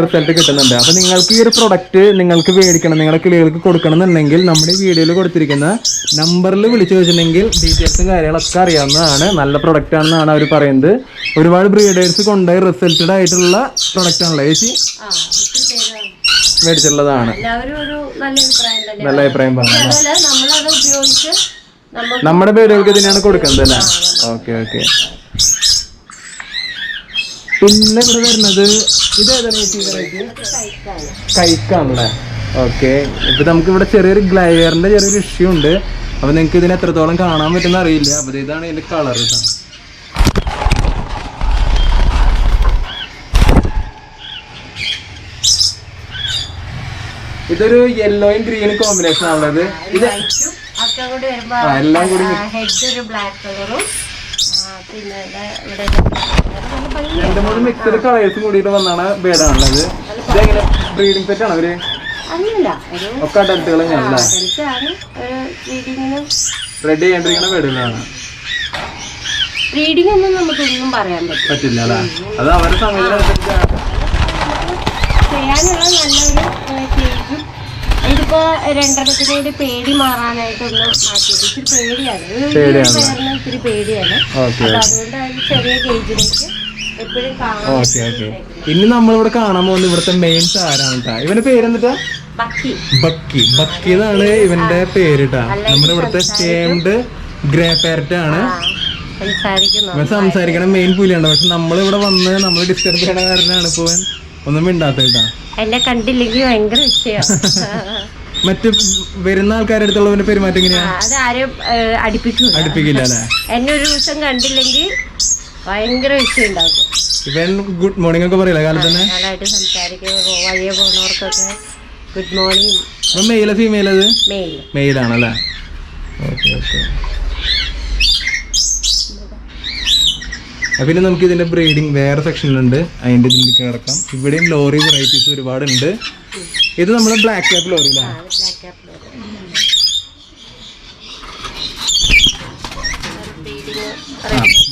റിസൾട്ട് കിട്ടുന്നുണ്ട്. അപ്പൊ നിങ്ങൾക്ക് ഈ ഒരു പ്രൊഡക്റ്റ് നിങ്ങൾക്ക് മേടിക്കണം, നിങ്ങളുടെ കിളികൾക്ക് കൊടുക്കണം എന്നുണ്ടെങ്കിൽ നമ്മുടെ വീഡിയോയിൽ കൊടുത്തിരിക്കുന്ന നമ്പറിൽ വിളിച്ചു വെച്ചിട്ടുണ്ടെങ്കിൽ ഡീറ്റെയിൽസും കാര്യങ്ങളൊക്കെ അറിയാവുന്നതാണ്. നല്ല പ്രൊഡക്റ്റ് ആണെന്നാണ് അവർ പറയുന്നത്. ഒരുപാട് ബ്രീഡേഴ്സ് കൊണ്ടുപോയി റിസൾട്ടഡ് ആയിട്ടുള്ള പ്രൊഡക്റ്റ് ആണല്ലോ ചേച്ചി മേടിച്ചിട്ടുള്ളതാണ്. നല്ല അഭിപ്രായം പറഞ്ഞു. നമ്മുടെ ബേഡുകൾക്ക് ഇതിനാണ് കൊടുക്കുന്നത് അല്ലേ? Okay okay. പിന്നെ ഇവിടെ വരുന്നത് ഇതേതാണ് കൈക്കാണല്ലേ? ഓക്കെ, ഇപ്പൊ നമുക്ക് ഇവിടെ ചെറിയൊരു ഗ്ലയറിന്റെ ചെറിയൊരു ഇഷ്യൂ ഉണ്ട്. അപ്പൊ നിങ്ങൾക്ക് ഇതിന് എത്രത്തോളം കാണാൻ പറ്റുന്ന അറിയില്ല. അപ്പൊ ഇതാണ് ഇതിന്റെ കളർ. ഇതൊരു യെല്ലോയും ഗ്രീനും കോമ്പിനേഷൻ ആണുള്ളത്. ഇത് എല്ലാം കൂടി രണ്ട് മൂന്ന് മിക്സഡ് കളേഴ്സും കൂടിയിട്ട് വന്നാണ് ബേഡാണുള്ളത്. ഇതെങ്ങനെ ബ്രീഡിംഗ് സെറ്റ് ആണ് അവര്? ഒക്കെ അഡൽട്ടുകൾ തന്നെയാണല്ലേ? റെഡി ചെയ്യേണ്ടിരിക്കുന്ന ബേഡുകളാണ്. ബ്രീഡിംഗ് ഒന്നും നമുക്കൊന്നും പറയാൻ പറ്റില്ല അല്ലേ? അത് അവരുടെ സമയത്തിനനുസരിച്ച് ചെയ്യാനുള്ള നല്ലൊരു കേജും. ഇതിപ്പോ രണ്ടെണ്ണത്തിനോട് പേടി മാറാനായിട്ടൊന്ന് മാറ്റിയത്. ഇച്ചിരി പേടിയാണ്, ഇത്തിരി പേടിയാണ്. അതുകൊണ്ടാണ് ചെറിയ കേജിലേക്ക് എപ്പോഴും കാണാൻ. ഇനി നമ്മളിവിടെ കാണാൻ പോകുന്നത് ഇവിടുത്തെ മെയിൻ താരാണ് കേട്ടാ. ഇവന്റെ പേരെന്താ? ബക്കി. ബക്കി എന്നാണ് ഇവന്റെ പേരിട്ടാ. നമ്മുടെ ഇവിടുത്തെ ടേംഡ് ഗ്രേ പാരറ്റ് ആണ്. സംസാരിക്കണ മെയിൻ പുലിയാണ്. പക്ഷെ നമ്മളിവിടെ വന്ന് നമ്മൾ ഡിസ്റ്റർബ് ചെയ്യണ കാരണമാണ് ഇപ്പൊ ഒന്നും മിണ്ടാത്തട്ടാ. എന്നെ കണ്ടില്ലെങ്കിൽ ഭയങ്കര വിഷയമാണ്. മറ്റു വരുന്ന ആൾക്കാരുടെ അടുത്തുള്ളവന്റെ പെരുമാറ്റം എങ്ങനെയാ? അതാരും അടുപ്പിക്കില്ല അല്ലേ? എന്നെ ഒരു ദിവസം കണ്ടില്ലെങ്കിൽ ഭയങ്കര വിഷയം ഉണ്ടാക്കും. ഇവൻ ഗുഡ് മോർണിംഗ് ഒക്കെ പറയില്ല കാലത്ത് തന്നെ? നല്ലതായിട്ട് സംസാരിക്കും. വഴിയെ പോകുന്നവർക്കൊക്കെ ഗുഡ് മോർണിംഗ്. മെയിലോ ഫീമെയിൽ? അത് മെയിലാണല്ലേ? Okay okay. പിന്നെ നമുക്ക് ഇതിന്റെ ബ്രീഡിങ് വേറെ സെക്ഷനിലുണ്ട്, അതിന്റെ ഇതിലേക്ക് കിടക്കാം. ഇവിടെയും ലോറി വെറൈറ്റീസ് ഒരുപാടുണ്ട്. ഇത് നമ്മുടെ ബ്ലാക്ക് ക്യാപ്പ് ലോറിയിലാണ്.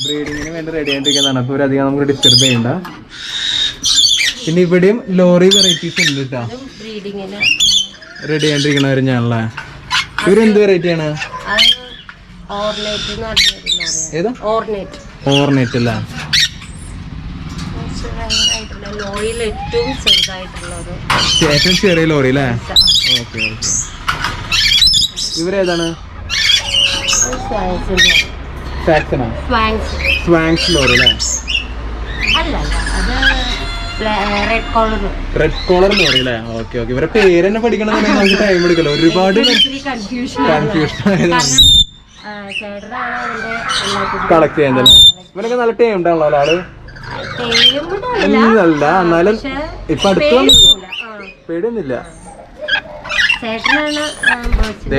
ബ്രീഡിങ്ങിന് വേണ്ടി റെഡി ആയിട്ടിരിക്കുന്നതാണ്. അപ്പോൾ അധികം നമുക്ക് ഡിസ്റ്റർബ് ചെയ്യണ്ട. പിന്നെ ഇവിടെയും ലോറി വെറൈറ്റീസ് ഉണ്ട് കേട്ടോ, റെഡി ആയിട്ടിരിക്കണവരും ഞാനല്ലേ. ഇവരെന്ത് വെറൈറ്റിയാണ്? ഏതാ? ഓർണേറ്റ് അല്ലേ? ഏറ്റവും ചെറിയ ലോറി അല്ലേ? Okay okay. ഇവരേതാണ്? സ്വാങ്സ് ലോറി അല്ലേ? റെഡ് കോളർ ലോറി അല്ലേ? Okay okay. ഇവരെ പേര് തന്നെ പഠിക്കണമെന്നുണ്ടെങ്കിൽ നമുക്ക് ടൈം എടുക്കല്ലോ. ഒരുപാട് കൺഫ്യൂഷൻ കളക്ട് ചെയ്യുന്നല്ലേ? ഇവനൊക്കെ നല്ല ടൈം ഉണ്ടാണല്ലോ ആള്? അല്ല, എന്നാലും ഇപ്പൊ അടുത്ത് പേടിയൊന്നുമില്ല.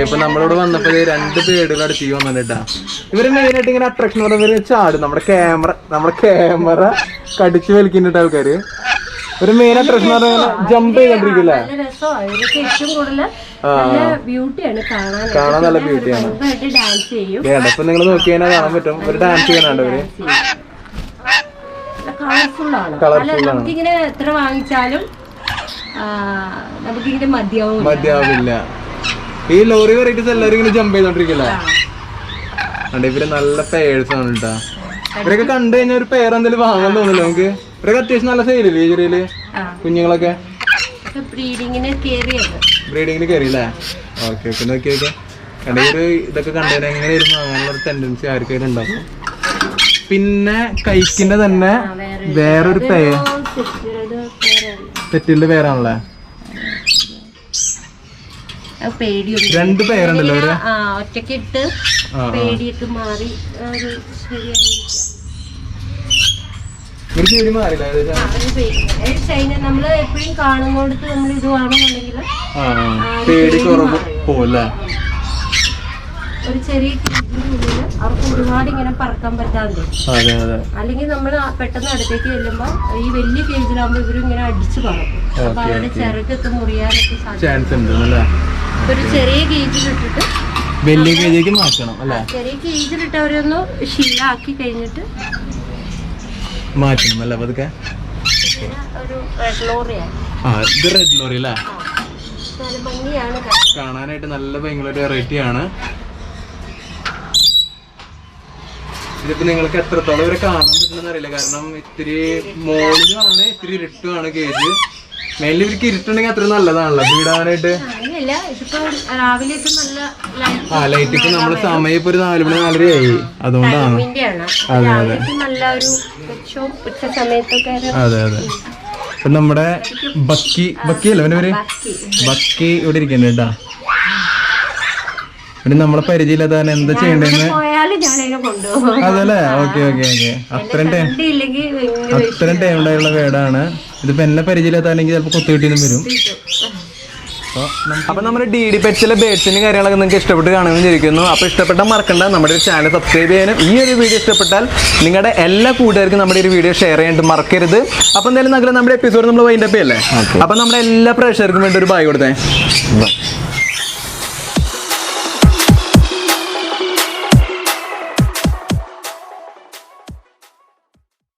ഇപ്പൊ നമ്മളിവിടെ വന്നപ്പോ 2 ബേഡുകൾ അടുത്ത് വന്നിട്ടാ. ഇവര് മെയിൻ ആയിട്ട് ഇങ്ങനെ അട്രാക്ഷൻ പറയുമ്പോൾ ചാടും. നമ്മുടെ ക്യാമറ കടിച്ചു വലിക്കുന്നുണ്ട് ആൾക്കാര്. ഒരു മെയിൻ അട്രാക്ഷൻ ജമ്പ് ചെയ്തോണ്ടിരിക്കില്ല. കാണാൻ നല്ല ബ്യൂട്ടിയാണ്. ഇപ്പൊ നിങ്ങൾ നോക്കി കഴിഞ്ഞാൽ കാണാൻ പറ്റും. ഒരു ഡാൻസ് ചെയ്യാനുണ്ട് ഇവര്. കളർഫുൾ ആണ്. നമുക്കിങ്ങനെ എത്ര വാങ്ങിച്ചാലും നമുക്കിങ്ങനെ മതിയാവില്ല. ഈ ലോറി വെറൈറ്റീസ് എല്ലാവരും ഇങ്ങനെ ജമ്പ് ചെയ്തോണ്ടിരിക്കില്ല. ഇവര് നല്ല പേഴ്സ് ആണ് കേട്ടാ. ഇവരൊക്കെ കണ്ടു കഴിഞ്ഞാൽ ഒരു പേര് എന്തെങ്കിലും വാങ്ങാൻ തോന്നില്ല നമുക്ക്. ഇവരൊക്കെ അത്യാവശ്യം നല്ല സെയിലില്ലേ ഈ ചെറിയ കുഞ്ഞുങ്ങളൊക്കെ? ബ്രീഡിങ്ങിന് കയറിയില്ലേ? Okay okay. നോക്കി നോക്കെ കണ്ടെങ്കിൽ ഇതൊക്കെ കണ്ടുകഴിഞ്ഞാൽ എങ്ങനെ ഇരുന്ന് വാങ്ങാനുള്ള ഒരു ടെൻഡൻസി ആർക്കും ഉണ്ടാവും. പിന്നെ കൈക്കിന്റെ തന്നെ വേറൊരു സെറ്റിന്റെ പേരാണല്ലേ? 2 പേരുണ്ടല്ലോ. ഒറ്റക്കിട്ട് പേടിയൊക്കെ മാറി നമ്മള് എപ്പോഴും കാണുന്നോടത്ത് നമ്മൾ ഇത് വേണമെന്നുണ്ടെങ്കിൽ പേടി കുറവ് പോലെ ഒരു ചെറിയ കേജിനുള്ളിൽ അവർക്ക് ഒരുപാട് ഇങ്ങനെ പറക്കാൻ പറ്റാതെ. അല്ലെങ്കിൽ നമ്മൾ പെട്ടെന്ന് അടുത്തേക്ക് ചെല്ലുമ്പോ ഈ വലിയ കേജിലാകുമ്പോ ഇവരും ഇങ്ങനെ അടിച്ചു പറക്കും. അപ്പൊ അവരുടെ ചിറകൊക്കെ മുറിയാനൊക്കെ ചാൻസ് ഉണ്ട്. ഒരു ചെറിയ കേജിലിട്ടിട്ട് വലിയ കേജിലേക്ക് മാറ്റണം അല്ലേ? ചെറിയ കേജിലിട്ട് അവരൊന്ന് ശീലമാക്കി കഴിഞ്ഞിട്ട് മാറ്റണം അല്ലേ? അതൊക്കെ ഒരു റെഡ് ലോറിയാണ്. ഇത് റെഡ് ലോറി അല്ലേ? നല്ല ഭംഗിയാണ് കാണാനായിട്ട്. നല്ല ഭയങ്കര വെറൈറ്റി ആണ്. ഇതിപ്പോ നിങ്ങൾക്ക് എത്രത്തോളം ഇവരെ കാണാൻ പറ്റുന്ന അറിയില്ല. കാരണം ഇത്തിരി മോളിലുമാണ്, ഇത്തിരി ഇരുട്ടുമാണ് കേജ്. മെയിൻലി ഇവർക്ക് ഇരുട്ടുണ്ടെങ്കിൽ അത്ര നല്ലതാണല്ലോ വീടാനായിട്ട്. ലൈറ്റ് ഇപ്പൊ നമ്മള് സമയം ഇപ്പൊ ഒരു 4 മണി 4:30 ആയി. അതുകൊണ്ടാണ്. അതെ. ഇപ്പൊ നമ്മുടെ ബക്കിയല്ലേ അവനവര്? ബക്കി ഇവിടെ ഇരിക്കുന്നുണ്ട് കേട്ടാ. പിന്നെ നമ്മളെ പരിചയമില്ലാതെ എന്താ ചെയ്യണ്ടെന്ന്. അതല്ലേ? ഓക്കെ. അത്രയും ടൈം ഉണ്ടായുള്ള വേടാണ്. ഇതിപ്പോ എന്നെ പരിചയമില്ലാത്താണെങ്കിൽ ചിലപ്പോ കൊത്തു കിട്ടിയെന്നും വരും. അപ്പൊ നമ്മുടെ DD പെറ്റ്സിലെ ബേഡ്സിന്റെ കാര്യങ്ങളൊക്കെ നിങ്ങൾക്ക് ഇഷ്ടപ്പെട്ട് കാണുമെന്ന് വിചാരിക്കുന്നു. അപ്പൊ ഇഷ്ടപ്പെട്ടാൽ മറക്കണ്ട നമ്മുടെ ഒരു ചാനൽ സബ്സ്ക്രൈബ് ചെയ്യാനും ഈ ഒരു വീഡിയോ ഇഷ്ടപ്പെട്ടാൽ നിങ്ങളുടെ എല്ലാ കൂട്ടുകാർക്കും നമ്മുടെ ഒരു വീഡിയോ ഷെയർ ചെയ്യാനായിട്ട് മറക്കരുത്. അപ്പൊ എന്തായാലും നമ്മുടെ എപ്പിസോഡ് നമ്മൾ വൈൻഡ് അപ്പ് ചെയ്യല്ലേ? അപ്പൊ നമ്മുടെ എല്ലാ പ്രേക്ഷകർക്കും വേണ്ടി ഒരു ബൈ കൊടുത്തേ.